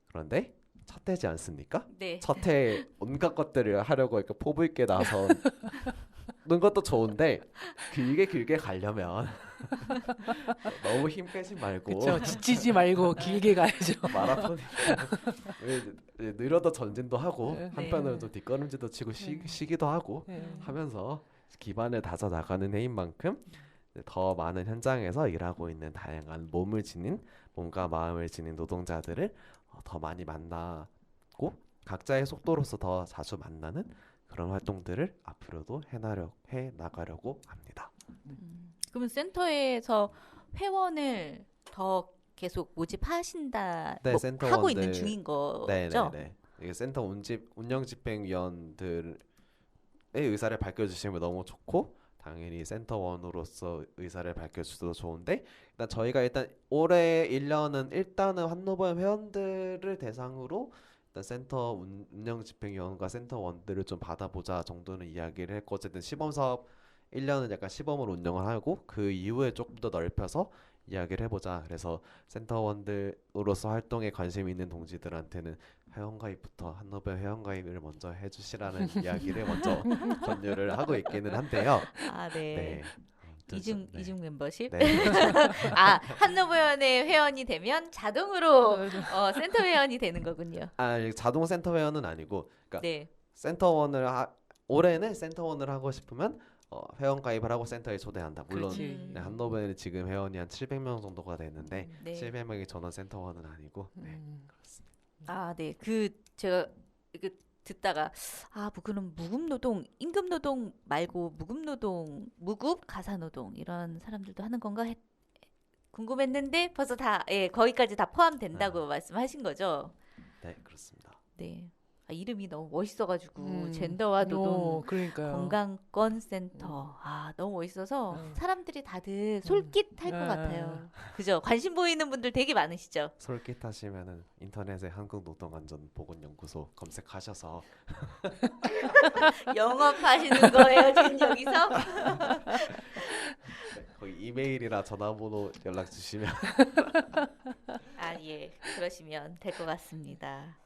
그런데 첫 해지 않습니까? 네. 첫 해 온갖 것들을 하려고 이렇게 포부 있게 나선 는 것도 좋은데 길게 가려면 너무 힘 빼지 말고 그쵸. 지치지 말고 길게 가야죠. 마라톤이니까 느려도 전진도 하고 네. 한편으로 좀 뒷걸음질도 치고 쉬기도 하고 네. 하면서 기반을 다져 나가는 해인 만큼 더 많은 현장에서 일하고 있는 다양한 몸과 마음을 지닌 노동자들을 더 많이 만나고 각자의 속도로서 더 자주 만나는 그런 활동들을 앞으로도 해 나가려고 합니다. 그러면 센터에서 회원을 더 계속 모집하신다 네, 하고 센터원들 있는 중인 거죠? 네네네. 이게 센터 운영집행위원들의 의사를 밝혀주시면 너무 좋고 당연히 센터원으로서 의사를 밝혀주셔도 좋은데 일단 올해 1년은 일단은 한노범 회원들을 대상으로 일단 센터 운영집행위원과 센터원들을 좀 받아보자 정도는 이야기를 했고 어쨌든 시범사업 1년은 약간 시범을 운영을 하고 그 이후에 조금 더 넓혀서 이야기를 해보자. 그래서 센터원들로서 활동에 관심 있는 동지들한테는 회원가입부터 한노범 회원가입을 먼저 해주시라는 이야기를 먼저 권유를 하고 있기는 한데요. 아, 네. 아무튼 이중 멤버십? 네. 아, 한노부연의 회원이 되면 자동으로 센터 회원이 되는 거군요. 자동 센터 회원은 아니고, 그러니까 네. 올해는 센터원을 하고 싶으면 회원 가입을 하고 센터에 초대한다. 물론 그렇지. 네, 한노벤은 지금 회원이 한 700명 정도가 되는데 네. 700명이 전원 센터원은 아니고 네, 그렇습니다. 아, 네. 제가 이거 듣다가 그럼 무급노동, 임금노동 말고 무급노동, 가사노동 이런 사람들도 하는 건가 궁금했는데 벌써 거기까지 다 포함된다고 말씀하신 거죠? 네, 그렇습니다. 네. 이름이 너무 멋있어가지고 젠더와 노동 그러니까요. 건강권 센터. 너무 멋있어서 사람들이 다들 솔깃할 것 같아요. 그죠? 관심 보이는 분들 되게 많으시죠? 솔깃하시면은 인터넷에 한국노동안전보건연구소 검색하셔서 영업하시는 거예요, 지금 여기서? 거기 이메일이나 전화번호 연락 주시면 예. 그러시면 될 것 같습니다.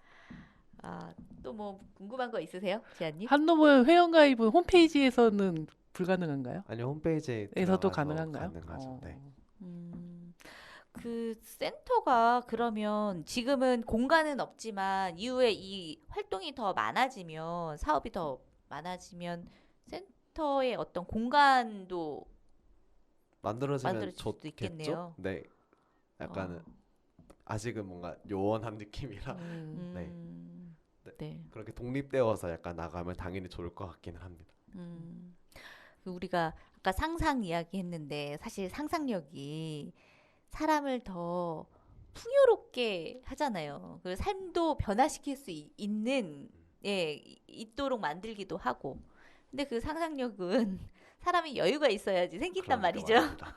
또 뭐 궁금한 거 있으세요, 지아님? 한노범 회원가입은 홈페이지에서는 불가능한가요? 아니 홈페이지에 에서도 들어가서 가능한가요? 가능하죠. 네. 그 센터가 그러면 지금은 공간은 없지만 이후에 이 활동이 더 많아지면 사업이 더 많아지면 센터의 어떤 공간도 만들어지면 만들어질 수도 좋겠죠? 있겠네요. 네, 약간은 아직은 뭔가 요원한 느낌이라 네. 음, 네. 그렇게 독립되어서 약간 나가면 당연히 좋을 것 같기는 합니다. 그 우리가 아까 상상 이야기했는데 사실 상상력이 사람을 더 풍요롭게 하잖아요. 그 삶도 변화시킬 수 있는 있도록 만들기도 하고. 근데 그 상상력은 사람이 여유가 있어야지 생긴단 그러니까 말이죠. 말입니다.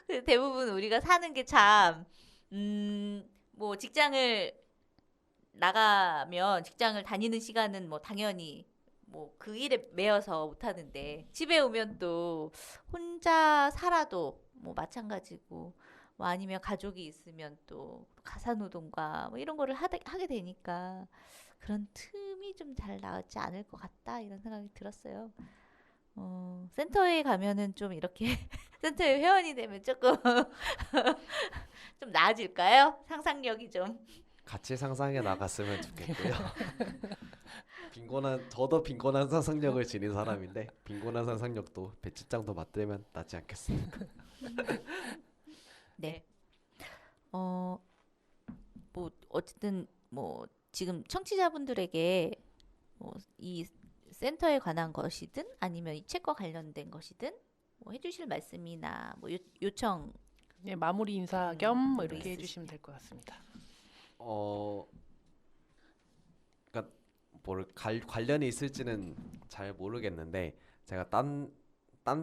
그 대부분 우리가 사는 게 참, 뭐 직장을 나가면 직장을 다니는 시간은 뭐 당연히 뭐 그 일에 매여서 못 하는데 집에 오면 또 혼자 살아도 뭐 마찬가지고 뭐 아니면 가족이 있으면 또 가사노동과 뭐 이런 거를 하게 되니까 그런 틈이 좀 잘 나지 않을 것 같다 이런 생각이 들었어요. 센터에 가면은 좀 이렇게 센터에 회원이 되면 조금 좀 나아질까요? 상상력이 좀. 같이 상상해 나갔으면 좋겠고요. 저도 빈곤한 상상력을 지닌 사람인데 빈곤한 상상력도 배치장도 맞들면 낫지 않겠습니까? 네. 뭐 어쨌든 뭐 지금 청취자분들에게 이 센터에 관한 것이든 아니면 이 책과 관련된 것이든 뭐 해주실 말씀이나 뭐 요청 네, 마무리 인사 겸 뭐 이렇게 네. 해주시면 될 것 같습니다. 그러니까 관련이 있을지는 잘 모르겠는데 제가 딴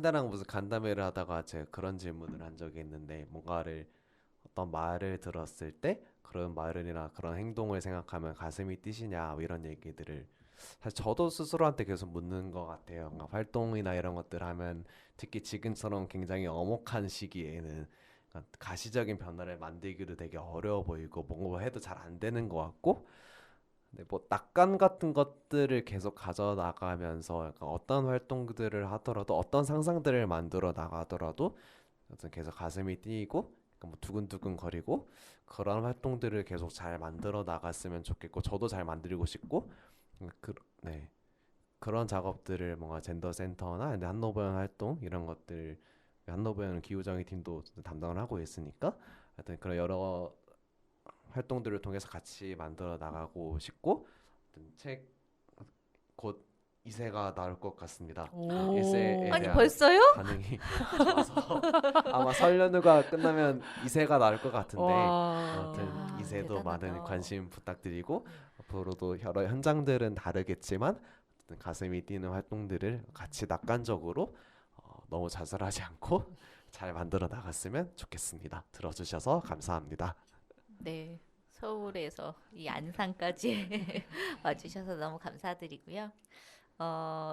데랑 무슨 간담회를 하다가 제가 그런 질문을 한 적이 있는데 뭔가를 어떤 말을 들었을 때 그런 말이나 그런 행동을 생각하면 가슴이 뛰시냐 뭐 이런 얘기들을 사실 저도 스스로한테 계속 묻는 것 같아요. 그러니까 활동이나 이런 것들 하면 특히 지금처럼 굉장히 엄혹한 시기에는 그러니까 가시적인 변화를 만들기도 되게 어려워 보이고 뭔가 해도 잘 안 되는 것 같고 근데 뭐 낙관 같은 것들을 계속 가져 나가면서 약간 어떤 활동들을 하더라도 어떤 상상들을 만들어 나가더라도 어떤 계속 가슴이 뛰고 약간 뭐 두근두근 거리고 그런 활동들을 계속 잘 만들어 나갔으면 좋겠고 저도 잘 만들고 싶고 네. 그런 작업들을 뭔가 젠더 센터나 한노브현 활동 이런 것들 한노브현 기후정의 팀도 담당을 하고 있으니까 하여튼 그런 여러 활동들을 통해서 같이 만들어 나가고 싶고 책 곧 이세가 나올 것 같습니다. 오. 이세에 아니 대한 벌써요? 반응이 좋아서 아마 설 연휴가 끝나면 이세가 나올 것 같은데 와. 아무튼 아, 이세도 많은 대단하다. 관심 부탁드리고 앞으로도 여러 현장들은 다르겠지만 어쨌든 가슴이 뛰는 활동들을 같이 낙관적으로 너무 자살하지 않고 잘 만들어 나갔으면 좋겠습니다. 들어주셔서 감사합니다. 네. 서울에서 이 안산까지 와주셔서 너무 감사드리고요.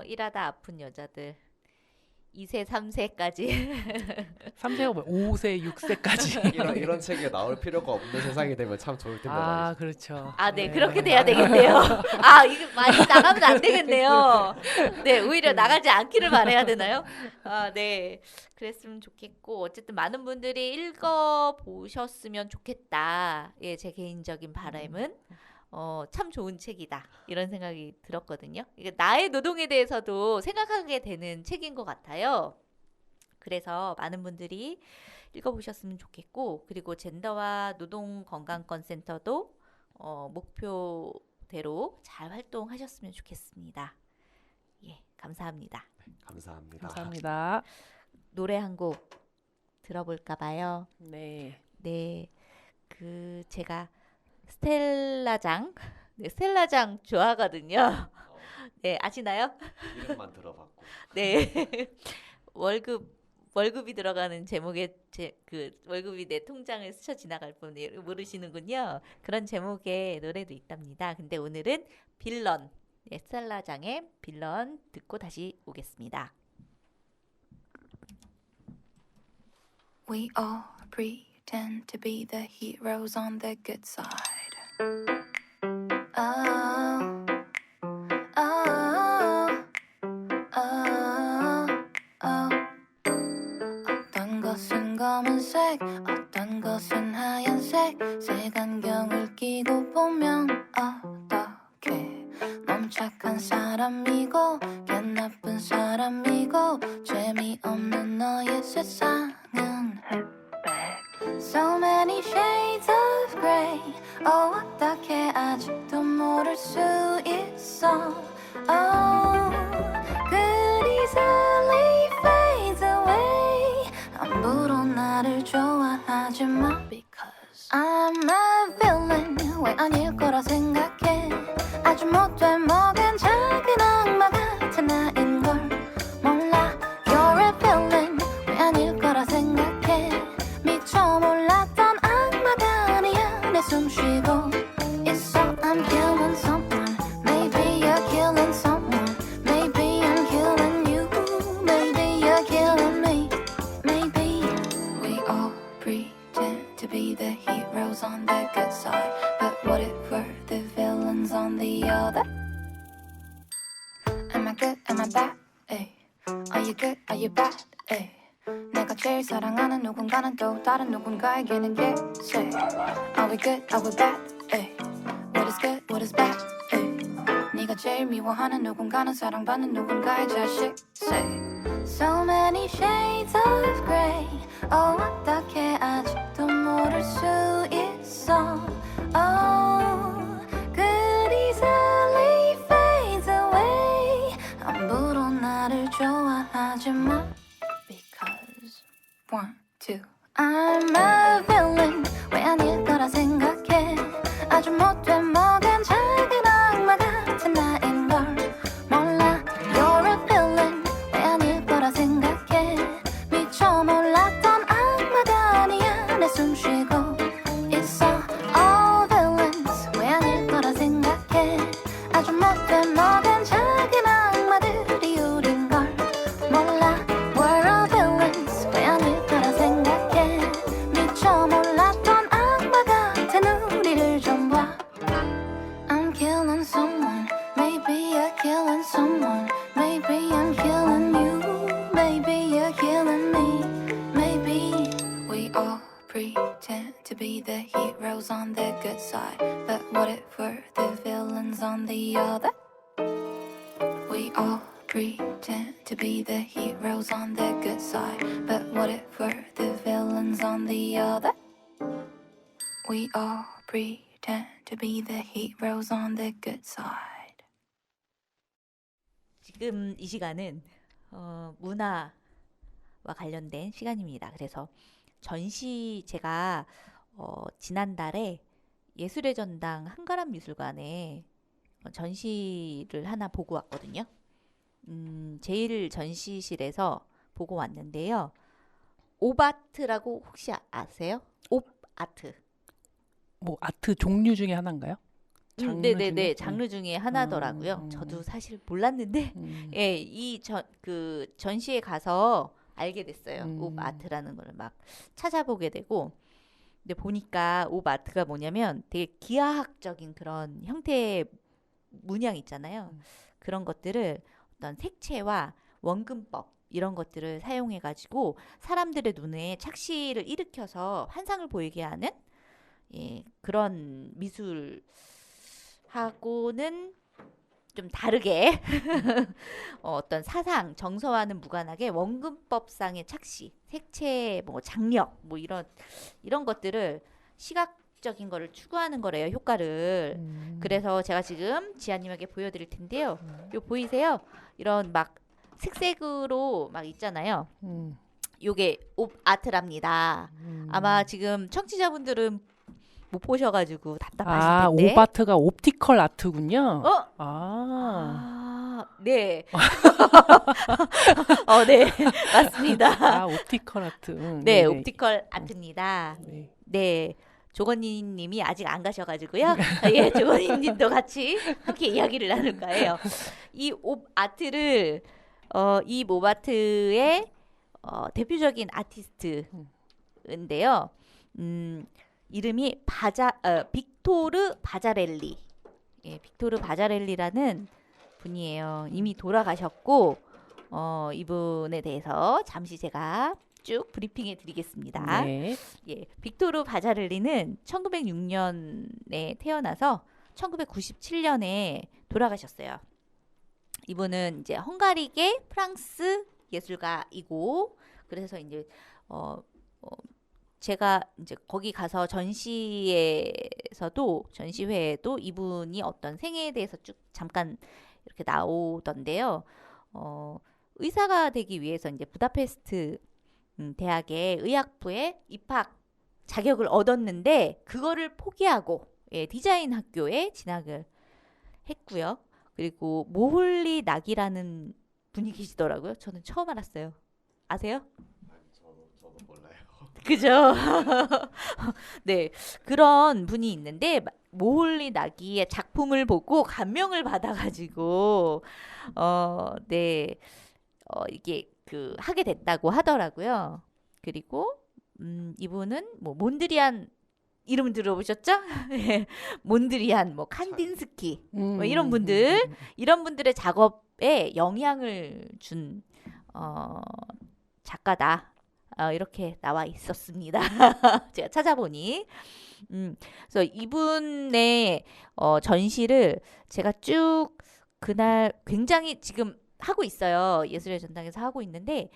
일하다 아픈 여자들 2세, 3세까지 3세가 뭐 5세, 6세까지. 이런 책이 나올 필요가 없는 세상이 되면 참 좋을 텐데 아, 말이죠. 그렇죠. 아, 네, 그렇게 돼야 되겠네요. 아, 이게 많이 나가면 안 되겠네요. 네, 오히려 나가지 않기를 바라야 되나요? 아, 네. 그랬으면 좋겠고, 어쨌든 많은 분들이 읽어보셨으면 좋겠다. 예, 제 개인적인 바람은. 참 좋은 책이다. 이런 생각이 들었거든요. 이게 나의 노동에 대해서도 생각하게 되는 책인 것 같아요. 그래서 많은 분들이 읽어보셨으면 좋겠고, 그리고 젠더와 노동건강권센터도 목표대로 잘 활동하셨으면 좋겠습니다. 예, 감사합니다. 감사합니다. 감사합니다. 노래 한 곡 들어볼까 봐요. 네. 네, 제가 스텔라장, 네, 스텔라장 좋아하거든요. 네, 아시나요? 이름만 들어봤고 네, 월급이 들어가는 제목의 월급이 내 통장을 스쳐 지나갈 분 모르시는군요. 그런 제목의 노래도 있답니다. 근데 오늘은 빌런, 네, 스텔라장의 빌런 듣고 다시 오겠습니다. We all pretend to be the heroes on the good side. Oh, oh, oh, oh. 어떤 것은 검은색, 어떤 것은 하얀색. 색안경을 끼고 보면 어떻게 착한 사람이고 걔 나쁜 사람이고 재미없는 너의 세상은 So many shades of grey 어떻게 아직도 모를 수 있어 Oh good easily fades away 함부로 나를 좋아하지 마 Because I'm a villain 왜 아닐 거라 생각해 아주 못돼 먹은 작은 악마 같은 나인걸 몰라 You're a villain 왜 아닐 거라 생각해 미처 몰랐던 악마가 아니야 내 숨쉬고 있어 I'm killing someone Maybe you're killing someone Maybe I'm killing you Maybe you're killing me Maybe we all pretend to be the heroes on the good side But what if we're the villains on the other? Am I good? Am I bad? Ay. Are you good? Are you bad? Ay. 내가 제일 사랑하는 누군가는 또 다른 누군가에게는 예세 Are we good? Are we bad? Ay. What is good? What is bad? Ay. 네가 제일 미워하는 누군가는 사랑받는 누군가의 자식 Say So many shades of grey 어떻게 아직도 모를 수 있어 Oh good easily fades away 함부로 나를 좋아하지 마 Because 1, 2 I'm a villain 왜 아닐 거라 생각해 아주 못돼 먹은 작은 악마 같은 나인걸 몰라 You're a villain 왜 아닐 거라 생각해 미처 몰랐던 악마가 아니야 내 숨쉬고 있어 All villains 왜 아닐 거라 생각해 아주 못돼 먹은 작은 악마들이 우린걸 몰라 We're all villains 왜 아닐 거라 생각해 미처 몰랐던 악마 같은 우리를 좀 봐 I'm killing someone Maybe you're killing someone Maybe I'm killing you Maybe you're killing me Maybe we all pretend to be the heroes on the good side But what if we're the villains on the other? We all pretend to be the heroes on the good side But what if we're the villains on the other? We all pretend to be the heroes on the good side 지금 이 시간은 문화와 관련된 시간입니다. 그래서 전시 제가 지난달에 예술의 전당 한가람미술관에 전시를 하나 보고 왔거든요. 제일 전시실에서 보고 왔는데요. 옵아트라고 혹시 아세요? 옵아트. 뭐 아트 종류 중에 하나인가요? 장르 네네네 중에? 장르 중에 하나더라고요. 저도 사실 몰랐는데 예, 이 전시에 가서 알게 됐어요. 옵아트라는 걸 막 찾아보게 되고 근데 보니까 옵아트가 뭐냐면 되게 기하학적인 그런 형태의 문양 있잖아요. 그런 것들을 어떤 색채와 원근법 이런 것들을 사용해 가지고 사람들의 눈에 착시를 일으켜서 환상을 보이게 하는 예, 그런 미술하고는 좀 다르게 어떤 사상, 정서와는 무관하게 원근법상의 착시, 색채, 뭐 장력, 뭐 이런 것들을 시각적인 거를 추구하는 거래요, 효과를. 그래서 제가 지금 지아님에게 보여드릴 텐데요. 요 보이세요? 이런 막 색색으로 막 있잖아요. 요게 옵아트랍니다. 아마 지금 청취자분들은 못 보셔가지고 답답하실 텐데. 옵아트가 옵티컬 아트군요. 네. 네, 맞습니다. 옵티컬 아트. 네, 옵티컬 아트입니다. 네. 네, 조건희님이 아직 안 가셔가지고요. 예, 조건희님도 같이 함께 이야기를 나눌까 해요. 이 옵아트를 이 옵아트의 대표적인 아티스트인데요. 이름이 빅토르 바자렐리. 예, 빅토르 바자렐리라는 분이에요. 이미 돌아가셨고 이분에 대해서 잠시 제가 쭉 브리핑해 드리겠습니다. 네. 예, 빅토르 바자렐리는 1906년에 태어나서 1997년에 돌아가셨어요. 이분은 이제 헝가리계 프랑스 예술가이고 그래서 이제 제가 이제 거기 가서 전시회에도 이분이 어떤 생애에 대해서 쭉 잠깐 이렇게 나오던데요. 의사가 되기 위해서 이제 부다페스트 대학의 의학부에 입학 자격을 얻었는데 그거를 포기하고 디자인 학교에 진학을 했고요. 그리고 모홀리 낙이라는 분이 계시더라고요. 저는 처음 알았어요. 아세요? 저도 몰라요. 그죠? 네, 그런 분이 있는데 모홀리 나기의 작품을 보고 감명을 받아가지고 네, 이게 그 하게 됐다고 하더라고요. 그리고 이분은 뭐 몬드리안 이름 들어보셨죠? 몬드리안, 뭐 칸딘스키, 뭐 이런 분들의 작업에 영향을 준 작가다. 이렇게 나와 있었습니다. 제가 찾아보니. 그래서 이분의 전시를 제가 쭉 그날 굉장히 지금 하고 있어요. 예술의 전당에서 하고 있는데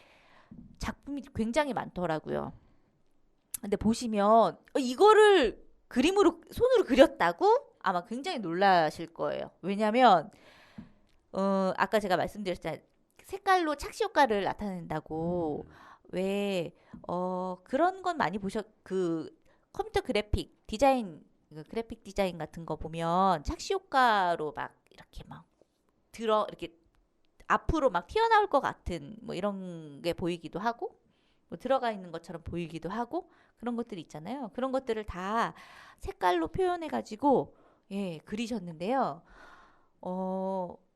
작품이 굉장히 많더라고요. 근데 보시면 이거를 그림으로 손으로 그렸다고 아마 굉장히 놀라실 거예요. 왜냐하면 아까 제가 말씀드렸잖아요. 색깔로 착시 효과를 나타낸다고. 왜 그런 건 많이 그 컴퓨터 그래픽 디자인 그래픽 디자인 같은 거 보면 착시 효과로 막 이렇게 막 이렇게 앞으로 막 튀어나올 것 같은 뭐 이런 게 보이기도 하고 뭐 들어가 있는 것처럼 보이기도 하고 그런 것들이 있잖아요. 그런 것들을 다 색깔로 표현해 가지고 그리셨는데요.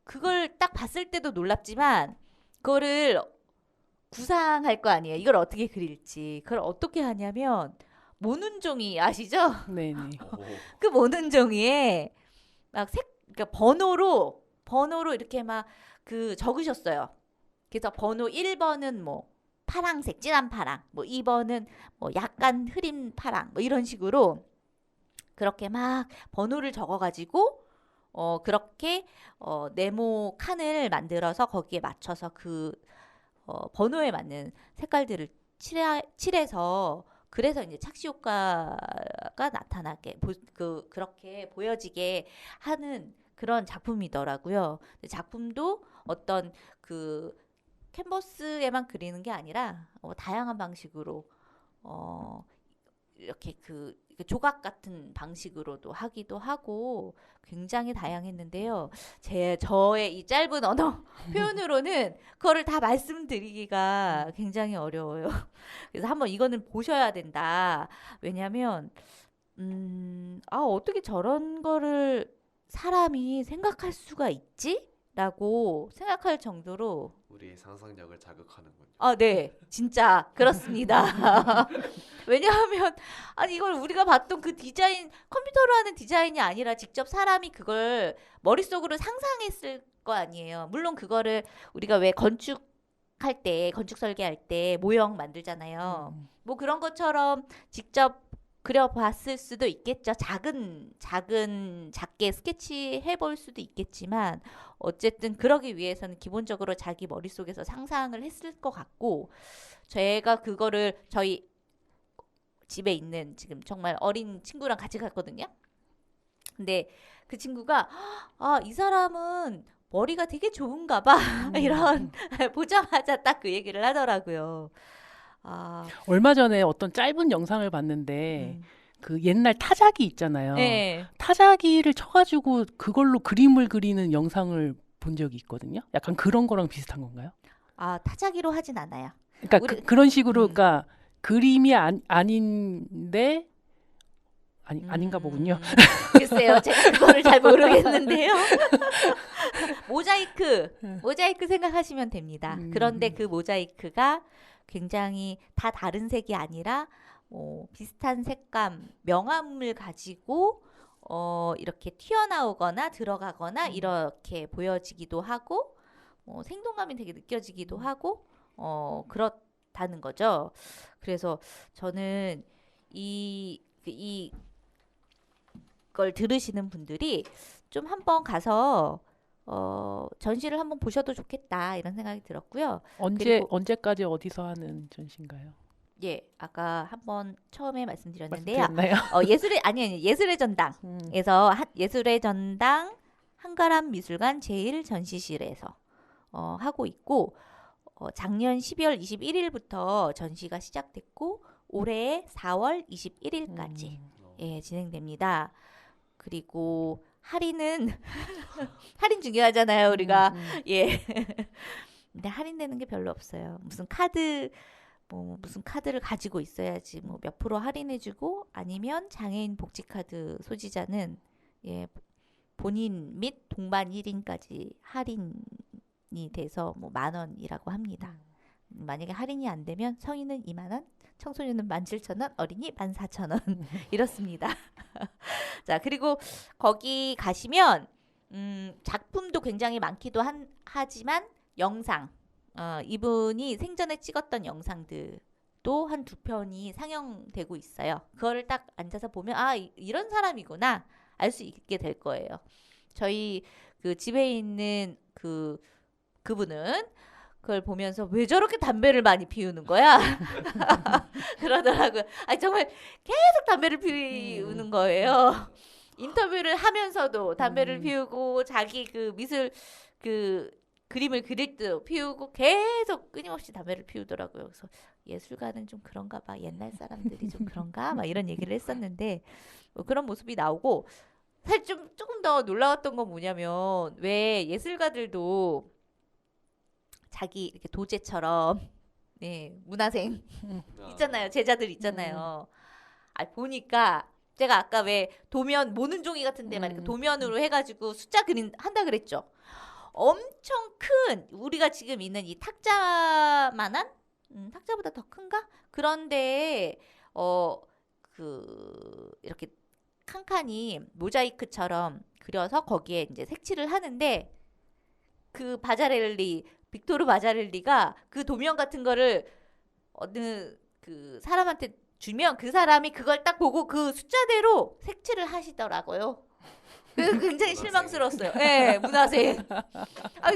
그걸 딱 봤을 때도 놀랍지만 그거를 구상할 거 아니에요. 이걸 어떻게 그릴지. 그걸 어떻게 하냐면 모눈종이 아시죠? 네네. 그 모눈종이에 막 그러니까 번호로 이렇게 막 그 적으셨어요. 그래서 번호 1번은 뭐 파랑색, 진한 파랑, 뭐 2번은 뭐 약간 흐린 파랑, 뭐 이런 식으로 그렇게 막 번호를 적어가지고 그렇게 네모 칸을 만들어서 거기에 맞춰서 그 번호에 맞는 색깔들을 칠해서 그래서 이제 착시 효과가 나타나게 그렇게 보여지게 하는 그런 작품이더라고요. 작품도 어떤 그 캔버스에만 그리는 게 아니라 다양한 방식으로 이렇게 그 조각 같은 방식으로도 하기도 하고 굉장히 다양했는데요. 저의 이 짧은 언어 표현으로는 그거를 다 말씀드리기가 굉장히 어려워요. 그래서 한번 이거는 보셔야 된다. 왜냐하면 어떻게 저런 거를 사람이 생각할 수가 있지? 라고 생각할 정도로 우리의 상상력을 자극하는군요. 네, 진짜 그렇습니다. 왜냐하면 이걸 우리가 봤던 그 디자인 컴퓨터로 하는 디자인이 아니라 직접 사람이 그걸 머릿속으로 상상했을 거 아니에요. 물론 그거를 우리가 왜 건축 설계할 때 모형 만들잖아요. 뭐 그런 것처럼 직접 그려봤을 수도 있겠죠. 작게 스케치해 볼 수도 있겠지만 어쨌든 그러기 위해서는 기본적으로 자기 머릿속에서 상상을 했을 것 같고 제가 그거를 저희 집에 있는 지금 정말 어린 친구랑 같이 갔거든요. 근데 그 친구가 이 사람은 머리가 되게 좋은가 봐. 이런 보자마자 딱 그 얘기를 하더라고요. 얼마 전에 어떤 짧은 영상을 봤는데 그 옛날 타자기 있잖아요. 네. 타자기를 쳐가지고 그걸로 그림을 그리는 영상을 본 적이 있거든요. 약간 그런 거랑 비슷한 건가요? 타자기로 하진 않아요. 그러니까 그런 식으로 그러니까 그림이 아닌데 아닌가 보군요. 글쎄요, 제가 그거를 잘 모르겠는데요. 모자이크 생각하시면 됩니다. 그런데 그 모자이크가 굉장히 다 다른 색이 아니라 비슷한 색감, 명암을 가지고 이렇게 튀어나오거나 들어가거나 이렇게 보여지기도 하고 생동감이 되게 느껴지기도 하고 그렇다는 거죠. 그래서 저는 이걸 들으시는 분들이 좀 한번 가서 전시를 한번 보셔도 좋겠다 이런 생각이 들었고요. 언제 그리고- 언제까지 어디서 하는 전시인가요? 예, 아까 한번 처음에 말씀드렸는데요. 말씀드렸나요? 예술의 전당. 음. 에서 예술의 전당 한가람 미술관 제1전시실에서 하고 있고 작년 12월 21일부터 전시가 시작됐고 올해 4월 21일까지 예, 진행됩니다. 그리고 할인은 할인 중요하잖아요, 우리가. 예. 근데 할인되는 게 별로 없어요. 무슨 카드를 가지고 있어야지 뭐 몇 프로 할인해주고 아니면 장애인 복지 카드 소지자는 예 본인 및 동반 1인까지 할인이 돼서 뭐 10,000원이라고 합니다. 만약에 할인이 안 되면 성인은 20,000원, 청소년은 17,000원, 어린이 14,000원 이렇습니다. 자, 그리고 거기 가시면 작품도 굉장히 많기도 하지만 영상 이분이 생전에 찍었던 영상들도 한 2편이 상영되고 있어요. 그거를 딱 앉아서 보면 이런 사람이구나 알 수 있게 될 거예요. 저희 그 집에 있는 그분은 그걸 보면서 왜 저렇게 담배를 많이 피우는 거야? 그러더라고요. 정말 계속 담배를 피우는 거예요. 인터뷰를 하면서도 담배를 피우고 자기 그 미술 그림을 그릴 때도 피우고 계속 끊임없이 담배를 피우더라고요. 그래서 예술가는 좀 그런가 봐. 옛날 사람들이 좀 그런가? 막 이런 얘기를 했었는데 그런 모습이 나오고 사실 조금 더 놀라웠던 건 뭐냐면 왜 예술가들도 자기 이렇게 도제처럼 네, 문화생 있잖아요. 제자들 있잖아요. 보니까 제가 아까 왜 도면 모는 종이 같은 데만 이렇게 도면으로 해가지고 숫자 그림 한다 그랬죠. 엄청 큰 우리가 지금 있는 이 탁자만한 탁자보다 더 큰가? 그런데 이렇게 칸칸이 모자이크처럼 그려서 거기에 이제 색칠을 하는데 그 빅토르 바자렐리가 그 도면 같은 거를 어느 그 사람한테 주면 그 사람이 그걸 딱 보고 그 숫자대로 색칠을 하시더라고요. 그래서 굉장히 실망스러웠어요. 네, 문화생.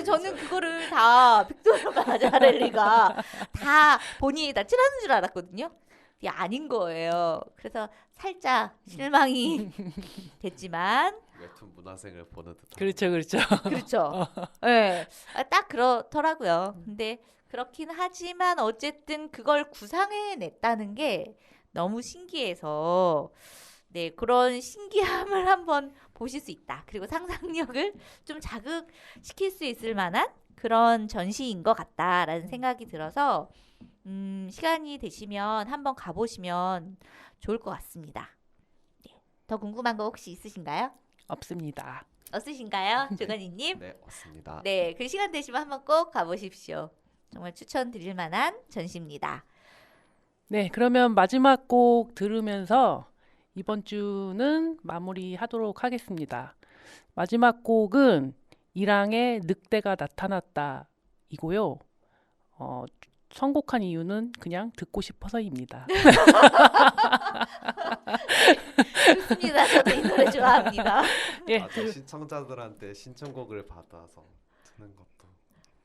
저는 그거를 다 빅토르 바자렐리가 다 본인이 다 칠하는 줄 알았거든요. 그게 아닌 거예요. 그래서 살짝 실망이 됐지만 웹툰 문화생을 보는 듯한. 그렇죠. 그렇죠. 네, 딱 그렇더라고요. 근데 그렇긴 하지만 어쨌든 그걸 구상해냈다는 게 너무 신기해서 네, 그런 신기함을 한번 보실 수 있다. 그리고 상상력을 좀 자극시킬 수 있을 만한 그런 전시인 것 같다라는 생각이 들어서 시간이 되시면 한번 가보시면 좋을 것 같습니다. 네, 더 궁금한 거 혹시 있으신가요? 없습니다. 없으신가요? 조건희님? 네, 맞습니다. 네, 그 시간 되시면 한번 꼭 가보십시오. 정말 추천드릴 만한 전시입니다. 네, 그러면 마지막 곡 들으면서 이번 주는 마무리하도록 하겠습니다. 마지막 곡은 이랑의 늑대가 나타났다 이고요. 선곡한 이유는 그냥 듣고 싶어서입니다. 좋습니다. 저도 이 노래 좋아합니다. 예, 맞아, 시청자들한테 신청곡을 받아서 듣는 것도.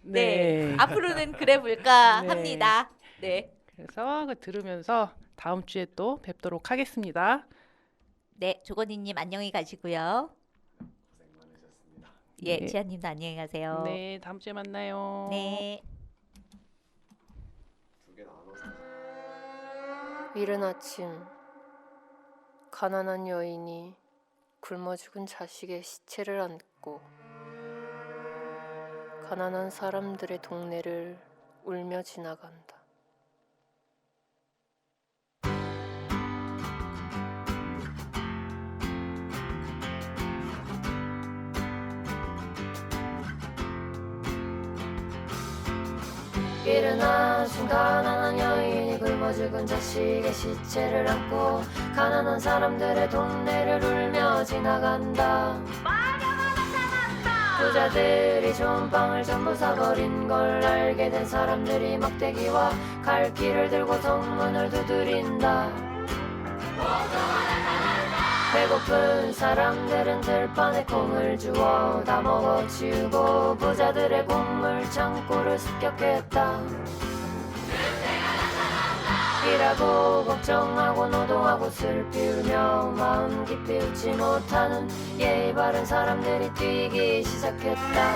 네, 앞으로는 그래 볼까 네. 합니다. 네, 그래서 들으면서 다음 주에 또 뵙도록 하겠습니다. 네, 조건희님 안녕히 가시고요. 예, 네. 지아님도 안녕히 가세요. 네, 다음 주에 만나요. 네. 이른 아침 가난한 여인이 굶어 죽은 자식의 시체를 안고 가난한 사람들의 동네를 울며 지나간다. 이른 아침 가난한 여인이 굶어 죽은 자식의 시체를 안고 가난한 사람들의 동네를 울며 지나간다. 부자들이 좋은 빵을 전부 사버린 걸 알게 된 사람들이 막대기와 칼길을 들고 성문을 두드린다. 배고픈 사람들은 들판에 콩을 주워 다 먹어치우고 부자들의 곡물 창고를 습격했다. 일하고 걱정하고 노동하고 슬피 울며 마음 깊이 웃지 못하는 예의 바른 사람들이 뛰기 시작했다.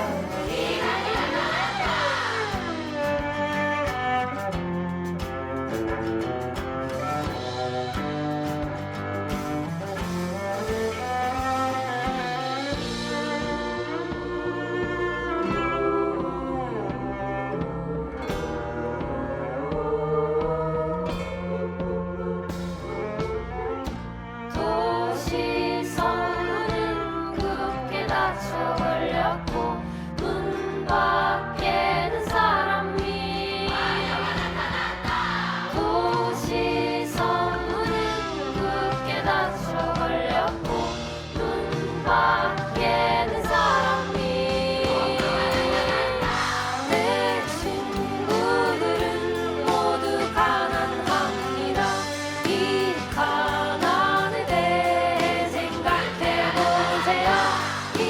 도시 성문은 굳게 닫혀 걸렸고 문 밖에는 사람이 도시 성문은 굳게 닫혀 걸렸고 문 밖에는 사람이 내 친구들은 모두 가난합니다. 이 가난에 대해 생각해보세요. 이